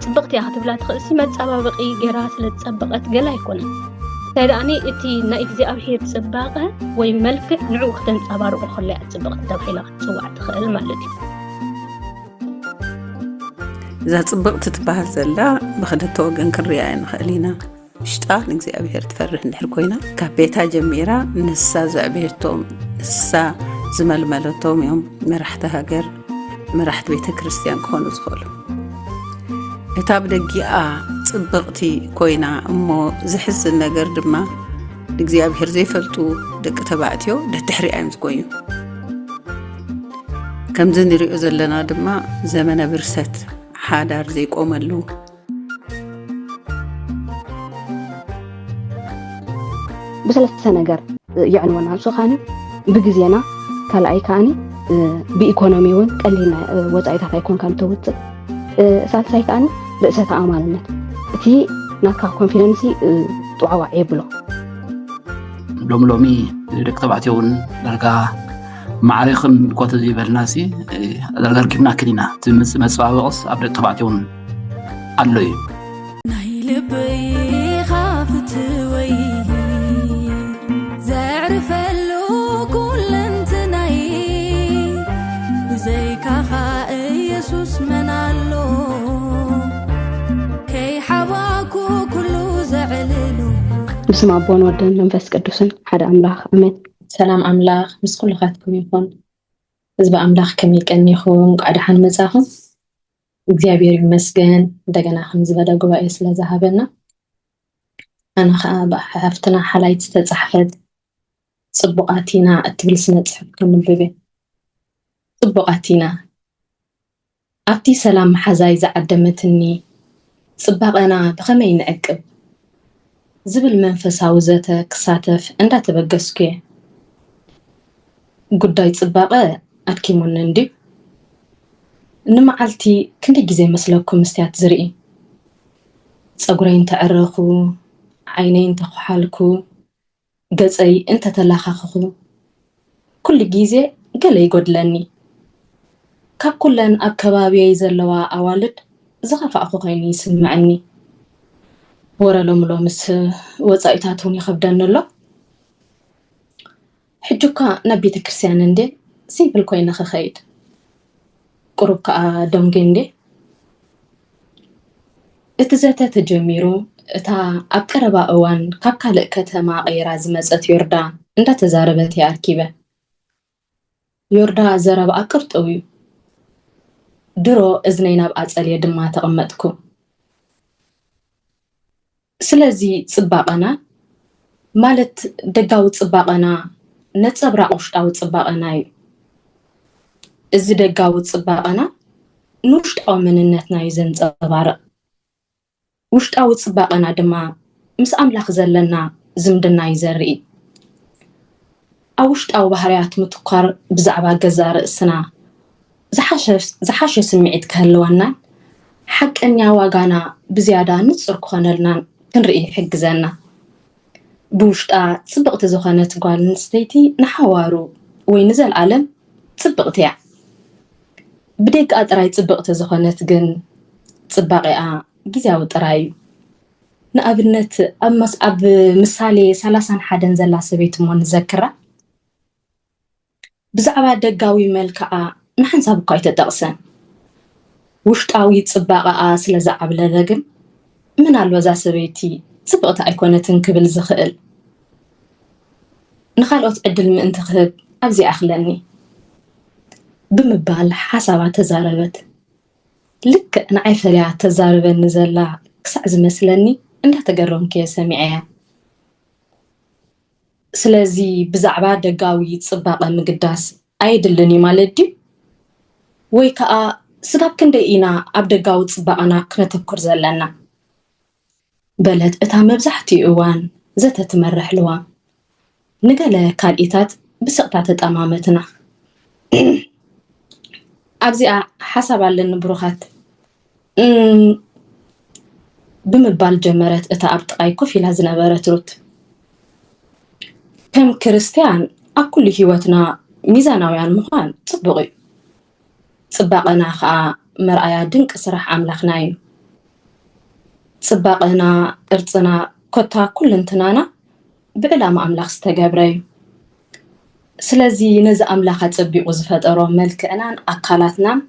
صبغتي هتبلا تخسي ما تصبغي جراس لتصبغت جلا يكون تدعني إتي نأجزي أبحير تصبغها ويملك نعوخ تنصبر وخلي تصبغت توحيلة تسوع تخيل مالتي إذا صبغت تبهر زلا بخدت وجن كريا نخلينا مشتاق نجزي أبحير تفرح نحركوينا كبيتها جميرة نسا زعبيرتهم نسا زمل ملتهم يوم مرحتها جر مرحت بيت كريستيان كونو زخولو كتاب دقيقة صبغتي كوينا أمو زحز النجر دما نجزي أبحر زي فلتو دق تبعتيو ده تحري أيمز كويو كم زن رئيز لنا دما زمن برست حادار زي قوملو بثلاثة نجر يعني وانا سخاني بجزينا كالعي كاني بإيكونوميون قلينا وضعيتها يكون كان توت سالساي كاني رأسة أعمالنا تي ناكا كونفيدنسي طوعوا عيبلو لومي دك تبعتيون درجة معرخن قوت زي بالناسي درجة كيفنا كلينا تمس مسواقص أبدك تبعتيون علوي بسم أبوان ودن ننفس قدوسن حدا أملاخ أمين سلام أملاخ مس كل خاتكم يكون إذا بأملاخ كميل كأني خون قاعد حن مزاهم እግዚአብሔር ይመስገን እንደገና خمس بدا ጉባኤ ስለዛሃበና أنا حفتنا حلايت تتصحفت صبقاتينا أتبل سنة صحبكم نببي صبقاتينا أبتي سلام حزاي زعدمتني صبقنا بخمين أكب زبل منفس عوزته كساتف أنت تبقسكي قداي صبقة أتكيمون نندي إنما عالتي كنت جزي مسلكم استيات زرقي صقرين تعرخو عينين تخحالكو قزي انت تلاخخو كل جيزي قلي يقودلني كاب كلن أبكبابي يزلوا أوالد زغف أخو غيني يسمعني ورا لومس وزايتاتون يخبدن الله حجوكا نبي تكرسيان اندي سيمبل كوين خخيد قروبكا دمجندي اتزاتا تجميرو اتا أبقربا أوان كاب كالق كتما غير زمزت يوردا اندا تزاربت يا أركيبة يوردا زرب أكرت أويو درو إذنين أبقات أليا دما تغمتكو سلازي صباقنا مالت دقاو صباقنا نتصبرا وشتاو صباقنا إذا دقاو صباقنا نوشتاو مننتنا يزن صبارق وشتاو صباقنا دما مس أملاخ زلنا زمدنا يزرئي أوشتاو بحريات متقار بزعبا قزار السنة زحاش سمعيت كهلوانا حق أنيا واقانا بزيادة نتصر كوانلنا كنرئي حق زانا بوشتا تصبقت زخانة قوال نستيتي نحوارو وينزل عالم تصبقتيا بديك أتراي تصبقت زخانة قن تصبقيا جيزاو ترايو نقابلنت أمس أب مثالي سلاسان حدن زلا سبيت مون ذكرة بزعبا دقاوي ملكا نحن سابقا يتدقسن وشتاوي تصبقا سلزعب لذاقن من الوزا سبيتي صبغت أيكونة كبل زخئل نخالوت عدل من انتخب أبزي أخلاني بمبال حسابات تزاربت لك نعيفة لها تزارب النزلة كسعز مسلني انها تقرم كي سميعيها سلازي بزعبا دقاوي تصباقا مقداس أيدلني مالدي ويكا سباب كندئينا أبدقاو تصباقنا كنتبكر زلنا بلد اتا مبزحتي اوان زتا تمرح لوا نقالا كالإيتات بسقطات تأمامتنا أبزي حسب على النبروخات بمبال جمرت اتا أبتقاي كوفي لازنا بارتروت كم كريستيان أكل هيوتنا ميزاناويان مخان صبغي صباقنا خا مرأيا دنك سرح أملاخنايو ጽባቕና ቅርጽና ኮታ ኩልንትናና ብዕላማ ኣምላኽ ዝተገብረ እዩ ስለዚ ነዚ ኣምላኽ ኣጸቢቑ ዝፈጠሮ መልክዕናን ኣካላትናን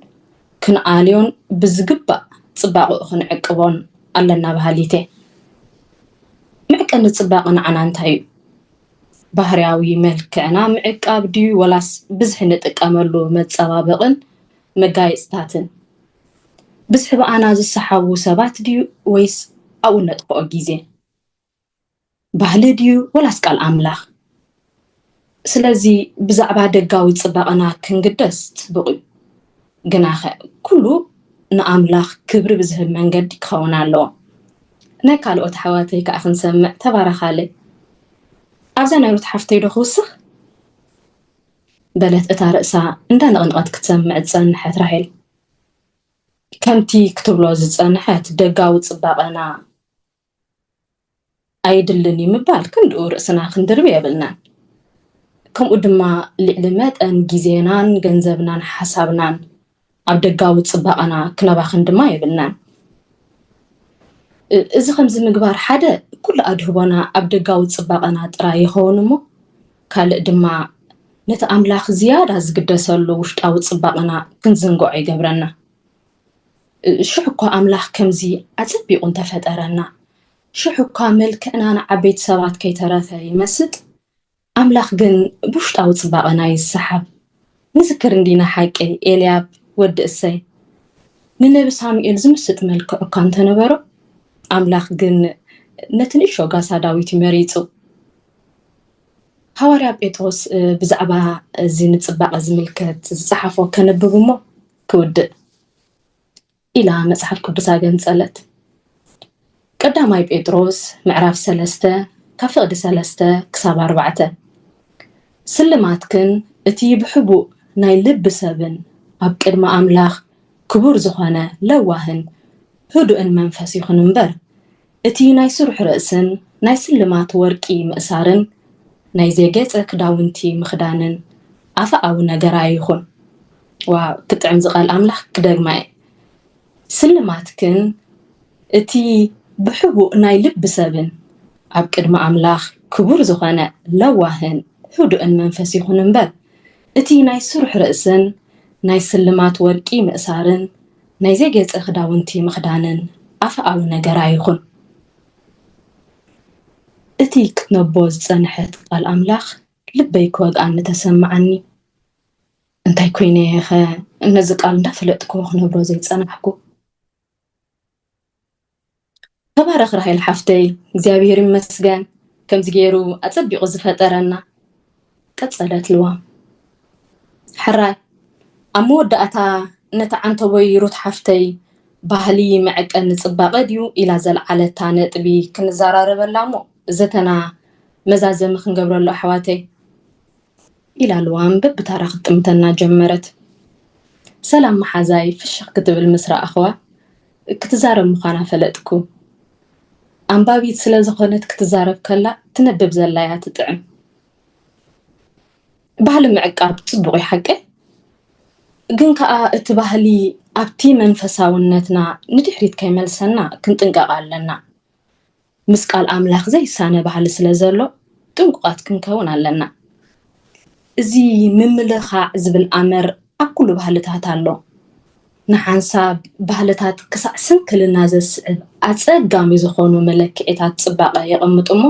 ክንኣልዮን ብዝግባእ ጽባቕኡ ክንዕቅቦን ኣለና ባህሊቴ ምዕቀን ጽባቕ ንዓና እንታይ እዩ ባህርያዊ መልክዕና ምዕቃብ ድዩ ወላስ ብዙሕ ንጥቀመሉ መጸባበቕን መጋየጽታትን ብዙሕ በኣና ዝሰሓቡ ሰባት ድዩ ወይስ ኣብኡ ነጥፍኦ ግዜ ባህሊ ድዩ ወላስ ቃል ኣምላኽ ስለዚ ብዛዕባ ደጋዊ ጽባቕና ክንግደስ ጽቡቕ እዩ ግና ኩሉ ንኣምላኽ ክብሪ ብዝህብ መንገዲ ክኸውን ኣለዎ ናይ ካልኦት ሓዋተይ ከዓ ክንሰምዕ ተባረኻለይ ኣብዛ ናይ ሩት ሓፍተይ ዶ ክውስኽ በለት እታ ርእሳ እንዳነቕንቐት ክትሰምዕ ዝጸንሐት ራሄል ከምቲ ክትብሎ ዝጸንሐት ደጋዊ ጽባቐና ኣይድልን ይምባል ክንድኡ ርእስና ክንድርብ የብልናን ከምኡ ድማ ልዕሊ መጠን ግዜናን ገንዘብናን ሓሳብናን ኣብ ደጋዊ ጽባቐና ክነባኽን ድማ የብልናን እዚ ከምዚ ምግባር ሓደ ኩሉ ኣድህቦና ኣብ ደጋዊ ጽባቐና ጥራይ ይኸውን እሞ ካልእ ድማ ነቲ ኣምላኽ ዝያዳ ዝግደሰሉ ውሽጣዊ ጽባቐና ክንዝንግዖ ይገብረና ሽዑ እኳ ኣምላኽ ከምዚ ኣጸቢቑ እንተፈጠረና ሽዑ እኳ መልክዕና ንዓበይቲ ሰባት ከይተረፈ ይመስጥ ኣምላኽ ግን ብውሽጣዊ ጽባቐና ይሰሓብ ንዝክር እንዲና ሓቂ ኤልያብ ወዲ እሰይ ንነቢ ሳሙኤል ዝምስጥ መልክዑ እኳ እንተነበሮ ኣምላኽ ግን ነቲ ንእሾ ጋሳ ዳዊት መሪፁ ሐዋርያ ጴጥሮስ ብዛዕባ እዚ ንጽባቐ ዝምልከት ዝጸሓፎ ከነብብ እሞ ክውድእ ኢላ መጽሓፍ ቅዱሳ ገንጸለት ቀዳማይ ጴጥሮስ ምዕራፍ 3 ካብ ፍቕዲ 3 ክሳብ 4 ስልማትክን እቲ ብሕቡእ ናይ ልቢ ሰብን ኣብ ቅድሚ ኣምላኽ ክቡር ዝኾነ ለዋህን ህዱእን መንፈስ ይኹን እምበር እቲ ናይ ስሩሕ ርእስን ናይ ስልማት ወርቂ ምእሳርን ናይ ዘጌፀ ክዳውንቲ ምኽዳንን ኣፍኣዊ ነገራ ይኹን ዋው ክጥዕም ዝቓል ኣምላኽ ክደግማየ ስልማትክን እቲ ብሕቡእ ናይ ልቢ ሰብን ኣብ ቅድሚ ኣምላኽ ክቡር ዝኾነ ለዋህን ህዱእን መንፈስ ይኹን እምበር እቲ ናይ ስሩሕ ርእስን ናይ ስልማት ወርቂ ምእሳርን ናይ ዘጌፀ ክዳውንቲ ምኽዳንን ኣፍኣዊ ነገራ ይኹን እቲ ክትነቦ ዝጸንሐት ቃል ኣምላኽ ልበይ ክወግኣኒ ተሰምዓኒ እንታይ ኮይነ ኸ ነዚ ቃል እንዳፈለጥኩ ክነብሮ ዘይጸናሕኩ ተባረኽ ራሄል ሓፍተይ እግዚአብሔር ይመስገን ከምዚ ገይሩ ኣጸቢቑ ዝፈጠረና ቀጸለት ልዋ ሕራይ ኣብ መወዳእታ ነታ ዓንተበይ ሩት ሓፍተይ ባህሊ መዕቀን ጽባቐ ድዩ ኢላ ዘለዓለታ ነጥቢ ክንዘራረበላ እሞ ዘተና መዛዘሚ ክንገብረሉ ኣሕዋተይ ኢላ ልዋን በብታራ ክትጥምተና ጀመረት ሰላም መሓዛይ ፍሽኽ ክትብል ምስራ ኣኽዋ ክትዛረብ ምዃና ፈለጥኩ ኣንባቢት ስለ ዝኾነት ክትዛረብ ከላ ትነብብ ዘላያ ትጥዕም ባህሊ ምዕቃብ ጽቡቕ ይሓቀ ግን ከዓ እቲ ባህሊ ኣብቲ መንፈሳውነትና ንድሕሪት ከይመልሰና ክንጥንቀቕ ኣለና ምስ ቃል ኣምላኽ ዘይሳነ ባህሊ ስለ ዘሎ ጥንቁቓት ክንከውን ኣለና እዚ ምምልኻዕ ዝብል ኣመር ኣብ ኩሉ ባህልታት ኣሎ ንሓንሳብ ባህልታት ክሳዕ ስንክልና ዘስዕብ ኣጸጋሚ ዝኾኑ መለክዒታት ጽባቐ የቐምጡ እሞ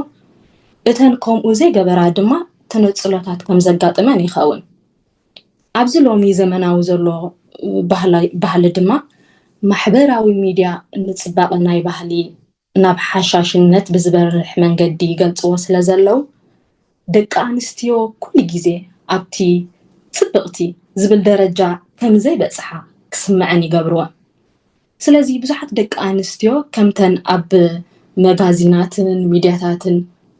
እተን ከምኡ ዘይገበራ ድማ ተነጽሎታት ከም ዘጋጥመን ይኸውን ኣብዚ ሎሚ ዘመናዊ ዘሎ ባህሊ ድማ ማሕበራዊ ሚድያ ንጽባቐ ናይ ባህሊ ናብ ሓሻሽነት ብዝበርሕ መንገዲ ይገልጽዎ ስለ ዘለው ደቂ ኣንስትዮ ኩሉ ግዜ ኣብቲ ጽብቕቲ ዝብል ደረጃ ከም ዘይበጽሓ ክስምዐን ይገብርዎን ስለዚ ብዙሓት ደቂ ኣንስትዮ ከምተን ኣብ መጋዚናትን ሚድያታትን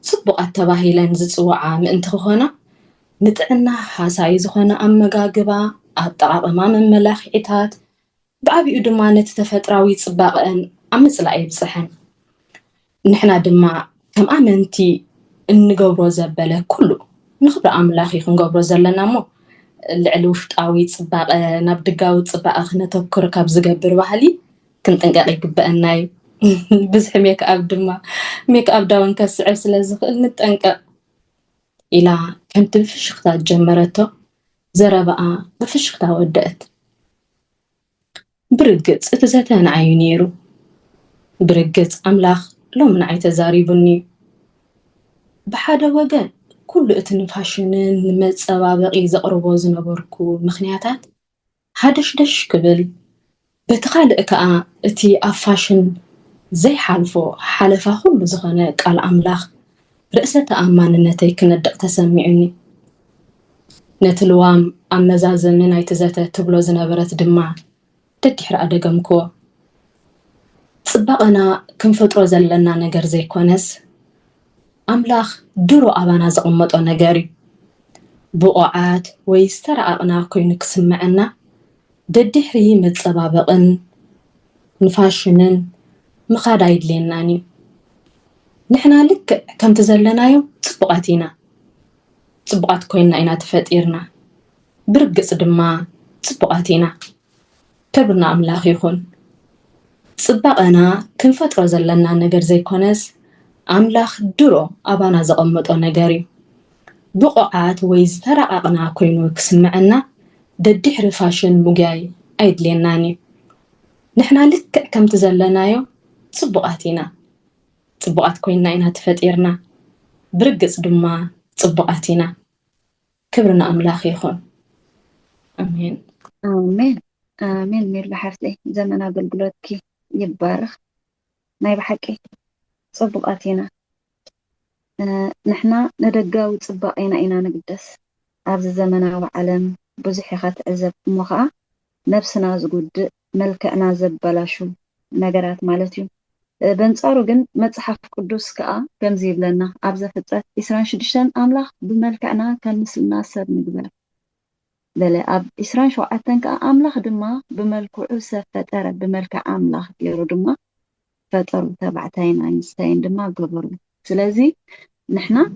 ጽቡቓት ተባሂለን ዝጽውዓ ምእንቲ ክኾና ንጥዕና ሓሳይ ዝኾነ ኣመጋግባ ኣጠቓቕማ መመላኽዒታት ብዓብኡ ድማ ነቲ ተፈጥራዊ ጽባቐን ኣብ ምጽላእ የብጽሐን ንሕና ድማ ከም ኣመንቲ እንገብሮ ዘበለ ኩሉ ንኽብሪ ኣምላኽ ክንገብሮ ዘለና እሞ ልዕሊ ውሽጣዊ ጽባቐ ናብ ደጋዊ ጽባቐ ክነተኩር ካብ ዝገብር ባህሊ ክንጥንቀቕ ይግበአና እዩ بزح ميك اب دما ميك اب داون كسعر سلازخل نتنقق إلى كنت بفشختا جمرته زربا بفشختا ودأت برقت اتزاتان عيونيرو برقت أملاخ لو من عيت زاريبني بحدا وقال كل اتنفاشنين متصبابقي زقربو زنبركو مخنياتات حدش دش كبل بتخالق كأ اتي افاشن زي حالفو حالفا كل زغنة قال أملاخ رأسة أماننتي كندق تسمعني نتلوام أمزازن نايت زاته تبلو زنبرت دماء تدحر أدقمكو صبقنا كم فترة زلنا نجر زي كونس أملاخ درو أبانا زقمتو نجاري بقعات ويسترعقنا كوينك سمعنا ددحري متصبابقن نفاشنن مخاد عيدليناني نحنا لك كم تزلنا يوم صبقاتينا صبقات كوينا إنا تفتيرنا برقص دما صبقاتينا كبرنا أملاخ يخون صبقنا كم فترة زلنا نجر زي كونس أملاخ درو أبانا زقمتو نجاري بقعات ويسترعقنا كوينو كسمعنا ددحر فاشن مجاي عيدليناني نحنا لك كم تزلنا يوم صبقاتينا صبقات كوينا إنا تفتيرنا برقص دما صبقاتينا كبرنا أملاخ يخون أمين آمين آمين مير بحفتي زمن أقلقلتك يبارخ ناي بحكي صبقاتينا نحنا ندقاو صبقينا إنا نقدس أبز زمنا وعلم بزحي خاتعزب مخا نفسنا زقود ملكأنا زبلاشو نقرات مالتيو بنصارو جن متصحف قدوس كأ كم زيب لنا أبز فترة إسران شدشتن أملاخ بملكأنا كان مثلنا سب نقبل بلا أب إسران شو عتنك أملاخ دما بملكو سفترة بملك أملاخ يرو دما فترة تبعتين أينستين دما قبرو سلازي نحنا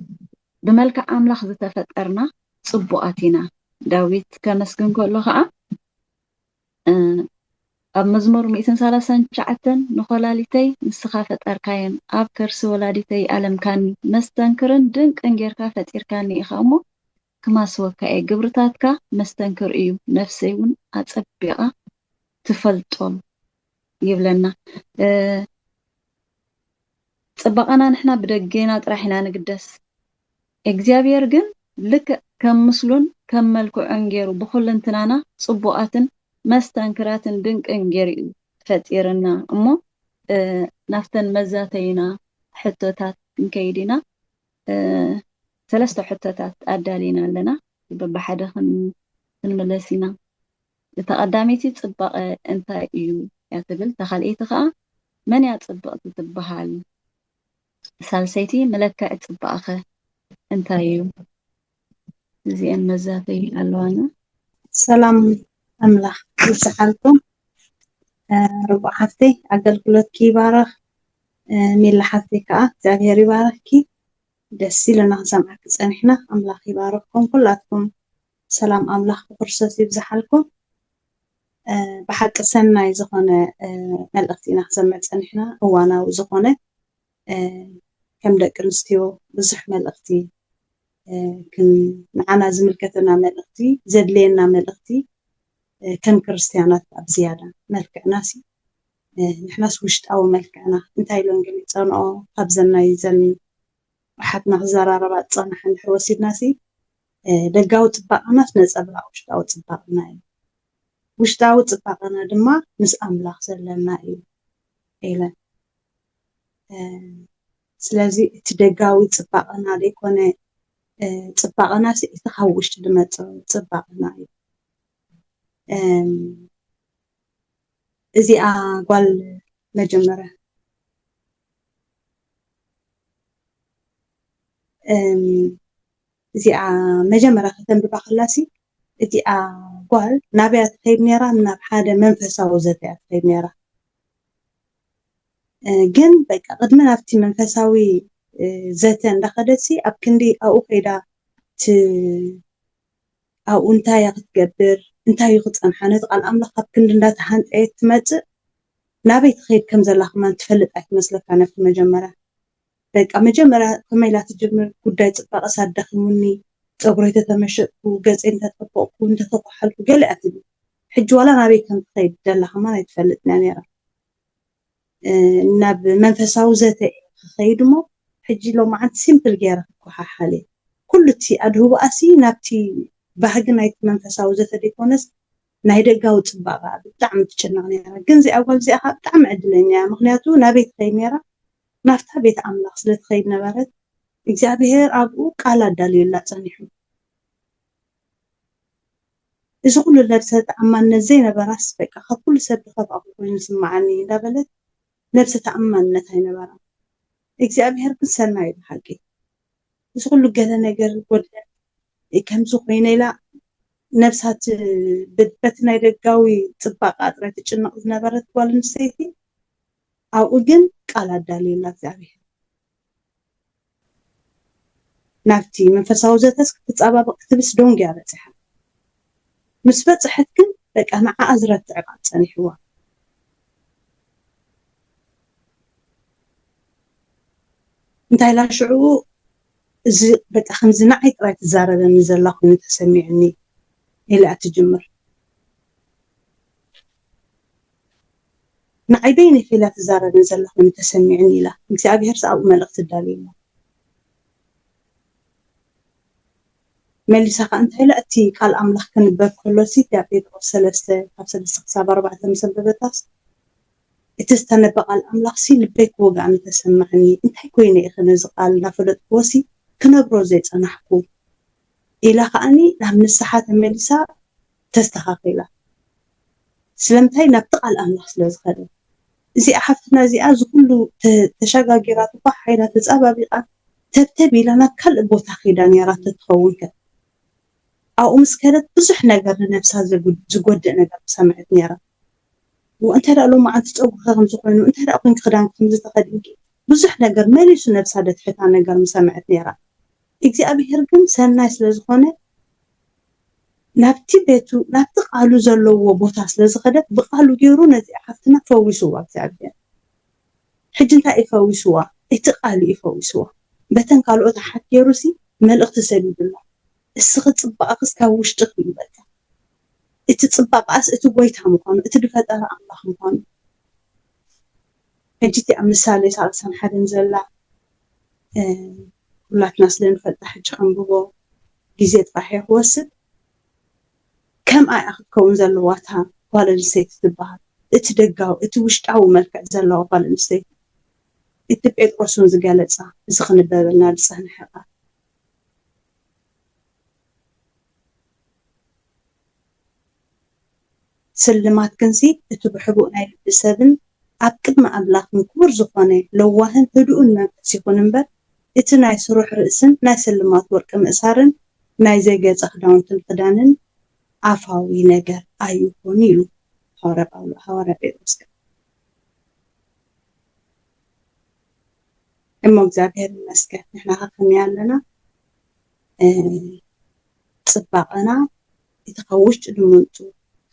بملك أملاخ زتفترنا صبواتنا داويت كمسكن كله خا أب مزمور 139 نخلاليتي نسخافة أركاين أب كرس ولاديتي ألم كان مستنكرن دنك أنجيركا فتيركاني إخامو كما سوكا أي قبرتاتكا مستنكر إيو نفسيون أتصبقا تفلطون يبلنا تصبقنا نحنا بدقينا طرحنا نقدس إجزابير جن لك كم مسلون كم ملكو أنجيرو بخل انتنانا صبواتن مستنكراتن دنك أنجيري فتيرنا أمو نفتن مزاتينا حتوتات نكيدينا ثلاثة حتوتات أدالينا لنا ببحدة خنملسينا تقداميتي تصبق انت ايو يعتبل تخلقيت خا من يتصبق تتبهال سالسيتي ملكة تصبق خا انت ايو زي المزاتي ألوانا سلام أملاح يسحلكم ربع حفتي عقل كلت كي بارخ ميل حفتي كأ زاهيري بارخكي دسي لنا سمعك سنحنا أملاح يبارككم كلاتكم سلام أملاح بقرصة يبزحلكم بحق سنة يزخونة ملأختينا سمعت سنحنا وانا وزخونة كم دك رستيو بزح ملأختي كن معنا زملكتنا ملأختي زدلينا ملأختي كم كريستيانات بزيادة ملك ناسي نحنا سوشت أو ملكنا انتهي لون قلت صنعو خبزنا يزن وحدنا زراربات صنح نحوسي ناسي دقاو تبقنا نزبلا وشتاو تبقنا وشتاو تبقنا دما نس أملاخ زلنا إيلا سلازي تدقاو تبقنا ليكونا تبقنا سيتخوشت دما تبقنا إزي قال مجمرة إزي مجمرة ختم ببخلاسي إزي قال نبيات خيب نيرا من بحادة منفسة وزتيات خيب نيرا جن بيك قد ما نفتي منفساوي زتين دخلتي أبكندي أو خيدا أو أنتاي تقبر أنتاي قد أنحنت قال أملاك أبكند لا تحنت أي تمت ናበይ ትኸይድ ከም ዘላ ከማን ትፈልጥ ኣይትመስለካ ነፍሲ መጀመርያ በቃ መጀመርያ ከመይ ኢላ ትጅምር ጉዳይ ፅባቐ ሳደኺሙኒ ፀጉረይ ተተመሸጥኩ ገፀይ እንተተጠበቕኩ እንተተኳሓልኩ ገለ እያ ትብል ሕጂ ዋላ ናበይ ከም ትኸይድ ዘላ ከማን ኣይትፈልጥን እያ ነይራ ናብ መንፈሳዊ ዘተ ክኸይድ እሞ ሕጂ ሎማዓንቲ ሲምፕል ገይረ ክኳሓሓል እየ ኩሉ እቲ ኣድህቦኣሲ ናብቲ ባህጊ ናይቲ መንፈሳዊ ዘተ ደይኮነስ ናይ ደጋዊ ፅባቐ ብጣዕሚ ትጭነቕ ነይራ ግን እዚኣ ጓል እዚኣ ከዓ ብጣዕሚ ዕድለኛ እያ ምክንያቱ ናበይ ትኸይድ ነይራ ናፍታ ቤት ኣምላኽ ስለ ትኸይድ ነበረት እግዚኣብሔር ኣብኡ ቃል ኣዳልዩላ ፀኒሑ እዚ ኩሉ ነብሰ ተኣማንነት ዘይነበራስ በቃ ካብ ኩሉ ሰብ ብኸብኣኹ ኮይኑ ስማዓኒ እንዳበለት ነብሰ ተኣማንነት ኣይነበራ እግዚኣብሔር ግን ሰናይ እዩ ብሓቂ እዚ ኩሉ ገለ ነገር ጎድለ ከምዚ ኮይነ ኢላ ነብሳት በቲ ናይ ደጋዊ ፅባቐ ጥራይ ትጭነቕ ዝነበረት ጓል ኣንስተይቲ ኣብኡ ግን ቃል ኣዳልዩላ እግዚኣብሔር ናብቲ መንፈሳዊ ዘተስ ክትፀባበቕ ክትብስ ዶንግ እያ በፂሓ ምስ በፅሐት ግን በቃ ንዓኣ ዝረትዕ ቃል ፀኒሕዋ እንታይ ኢላ ሽዑ እዚ በቃ ከምዚ ንዓይ ጥራይ ትዛረበኒ ዘላ ኮይኑ ተሰሚዕኒ ኢላ ትጅምር ንዓይ በይነ ኢላ ትዛረበኒ ዘላ ኮይኑ ተሰሚዕኒ ኢላ እግዚኣብሔር ኣብኡ መልእኽቲ ኣዳልዩላ መሊሳ ከዓ እንታይ ኢላ እቲ ቃል ኣምላኽ ክንበብ ከሎሲ ኣብ ጴጥሮስ 3:3-4 መሰንበበታስ እቲ ዝተነበ ቃል ኣምላኽሲ ልበይ ክወጋእኒ ተሰማዕኒ እንታይ ኮይነ ኢኸ ነዚ ቃል እናፈለጥክዎሲ ክነብሮ ዘይፀናሕኩ ኢላ ከዓኒ ናብ ንስሓ ተመሊሳ ተስተኻኺላ ስለምንታይ ናብቲ ቃል ኣምላኽ ስለዝኸደት እዚኣ ሓፍትና እዚኣ ዝኩሉ ተሸጋጊራት እኳ ሓይላ ተፀባቢቓ ተብተብ ኢላ ናብ ካልእ ቦታ ኸይዳ ነይራ ትኸውን ከ ኣብኡ ምስ ከደት ብዙሕ ነገር ንነብሳ ዝጎድእ ነገር ሰምዐት ነይራ وانت لا لو ما عاد تطوق خم زخونو انت لا كنت خدان كم زتخدينك بزح ነገር መሊሱ ነብሳ ደትሕታ ነገር ምሰምዐት ነይራ እግዚኣብሔር ግን ሰናይ ስለ ዝኾነ ናብቲ ቤቱ ናብቲ ቃሉ ዘለዎ ቦታ ስለ ዝኸደት ብቃሉ ገይሩ ነዚ ሓፍትና ፈዊስዋ እግዚኣብሔር ሕጂ እንታይ ይፈዊስዋ እቲ ቃሉ ይፈዊስዋ በተን ካልኦት ሓትገይሩሲ መልእኽቲ ሰዲድላ እስኺ ፅባቕስ ካብ ውሽጥክ ይበልካ እቲ ፅባቕስ እቲ ጎይታ ምዃኑ እቲ ድፈጠረ ኣምላኽ ምዃኑ ሕጂቲ ኣብ ምሳሌ 31 ዘላ ሁላትና ስለንፈልጣ ሕጂ ከንብቦ ግዜ ጥራሕ ይወስድ ከም ኣይ ክትከውን ዘለዋታ ጓል ኣንስተይቲ ትበሃል እቲ ደጋዊ እቲ ውሽጣዊ መልክዕ ዘለዋ ጓል ኣንስተይቲ እቲ ጴጥሮስን ዝገለፃ እዚ ክንበበልና ዝፀንሐ ቃል ስልማት ክንሲ እቲ ብሕቡእ ናይ ልቢ ሰብን ኣብ ቅድሚ ኣምላኽን ክቡር ዝኾነ ለዋህን ህዱእን መንፈስ ይኹን እምበር እቲ ናይ ስሩሕ ርእስን ናይ ስልማት ወርቂ ምእሳርን ናይ ዘገፀ ክዳውንትን ክዳንን ኣፋዊ ነገር ኣይኹን ኢሉ ሐዋርያ ጴጥሮስ እሞ እግዚአብሔር ይመስገን ንሕና ከመይ ኣለና ፅባቐና እቲ ካብ ውሽጢ ድምንጩ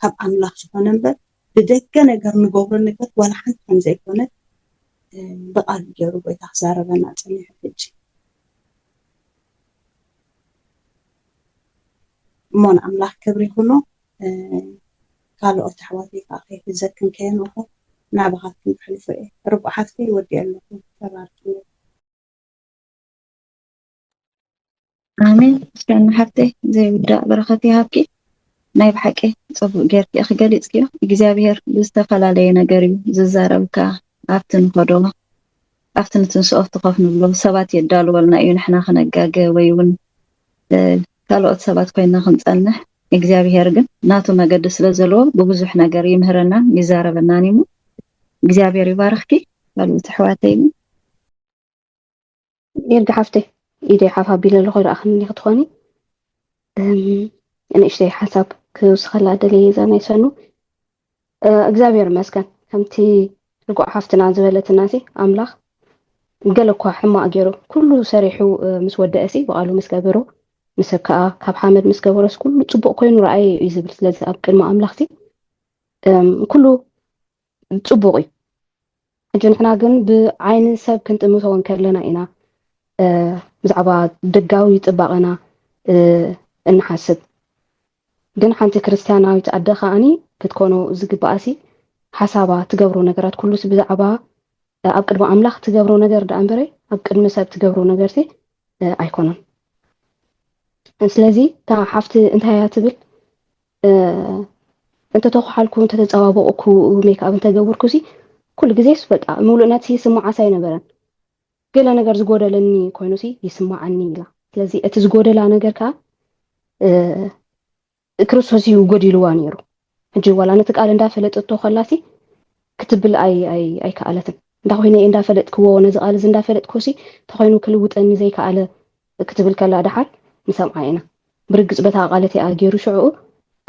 ካብ ኣምላኽ ዝኾነ እምበር ብደገ ነገር ንገብሮ ነገር ዋላ ሓንቲ ከም ዘይኮነ ብቃል ገይሩ ጎይታ ክዛረበና ፀኒሑ ሕጂ እሞ ንኣምላኽ ክብሪ ይኹኖ ካልኦት ኣሕዋተይ ከዓ ከይትዘክም ከየንኹ ናባኻትኩም ክሕልፎ እየ ርቡዕ ሓፍተይ ይወዲ ኣለኹም ተባርኪ ኣሜን ምስጋና ሓፍተይ ዘይውዳእ በረኸት ይሃብኪ ናይ ብሓቂ ፅቡቅ ጌርኪ ክገሊፅክዮ እግዚኣብሔር ብዝተፈላለየ ነገር እዩ ዝዛረብካ ኣብቲ ንኸዶ ኣብቲ ንትንስኦ ትኸፍ ንብሎ ሰባት የዳልወልና እዩ ንሕና ክነጋገ ወይ እውን ካልኦት ሰባት ኮይና ክንፀንሕ እግዚኣብሔር ግን ናቱ መገዲ ስለ ዘለዎ ብብዙሕ ነገር ይምህረናን ይዛረበናን እዩ እግዚኣብሔር ይባርኽኪ ካልኦት ኣሕዋተይ يرجع حفتي إذا حافظ بيلا لغة أخني خطخاني أنا إشتي حسب كوس خلا دليل زمان يسنو أجزابير مسكن همتي رجع حفتنا عن زبالة الناسي أملاخ قالوا كوا حما أجرو كله سريحو مسود أسي وقالوا مسكبرو مسكا كاب حامد مسكبرو كله تبقى كين رأي يزبل لازم أبقى ما أملاختي كله تبقي ሕጂ ንሕና ግን ብዓይኒ ሰብ ክንጥምቶን ከለና ኢና ብዛዕባ ደጋዊ ፅባቐና እንሓስብ ግን ሓንቲ ክርስትያናዊት ኣደ ከዓኒ ክትኮኖ ዝግባእሲ ሓሳባ ትገብሮ ነገራት ኩሉስ ብዛዕባ ኣብ ቅድሚ ኣምላኽ ትገብሮ ነገር ዳ እምበረ ኣብ ቅድሚ ሰብ ትገብሮ ነገርቲ ኣይኮነን ስለዚ እታ ሓፍቲ እንታይ እያ ትብል እንተተኳሓልኩ እንተተፀባበቕኩ ሜክኣፕ እንተገበርኩሲ ኩሉ ግዜስ በቃ ምሉእነት ይስማዓሳ ኣይነበረን ገለ ነገር ዝጎደለኒ ኮይኑሲ ይስማዓኒ ኢላ ስለዚ እቲ ዝጎደላ ነገር ከዓ ክርስቶስ እዩ ጎዲልዋ ነይሩ ሕጂ ዋላ ነቲ ቃል እንዳፈለጠቶ ከላሲ ክትብል ኣይከኣለትን እንዳኮይነ እንዳፈለጥክዎ ነዚ ቃል እዚ እንዳፈለጥኮሲ ተኮይኑ ክልውጠኒ ዘይከኣለ ክትብል ከላ ድሓር ንሰምዓ ኢና ብርግፅ በታ ቃለት እያ ገይሩ ሽዑ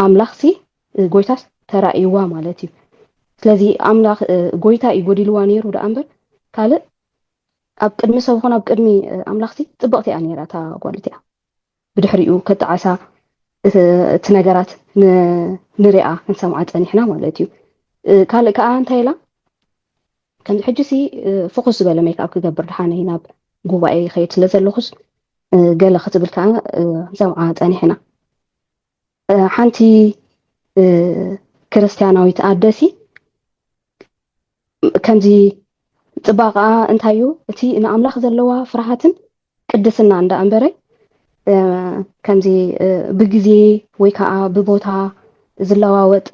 ኣምላኽሲ ጎይታስ ተራእይዋ ማለት እዩ ስለዚ ኣምላኽ ጎይታ እዩ ጎዲልዋ ነይሩ ዳ እምበር ካልእ ኣብ ቅድሚ ሰብ ኮነ ኣብ ቅድሚ ኣምላኽሲ ፅብቕቲ እያ ነይራ እታ ጓልት እያ ብድሕሪኡ ከተዓሳ እቲ ነገራት ንሪኣ ክንሰምዓ ፀኒሕና ማለት እዩ ካልእ ከዓ እንታይ ኢላ ከምዚ ሕጂሲ ፎኩስ ዝበለ ሜክኣፕ ክገብር ድሓነ ናብ ጉባኤ ከይድ ስለ ዘለኹስ ገለ ክትብል ከዓ ሰምዓ ፀኒሕና ሓንቲ ክርስትያናዊት ኣደሲ ከምዚ ፅባቐ እንታይ እዩ እቲ ንኣምላኽ ዘለዋ ፍርሃትን ቅድስና እንዳ እምበረ ከምዚ ብግዜ ወይ ከዓ ብቦታ ዝለዋወጥ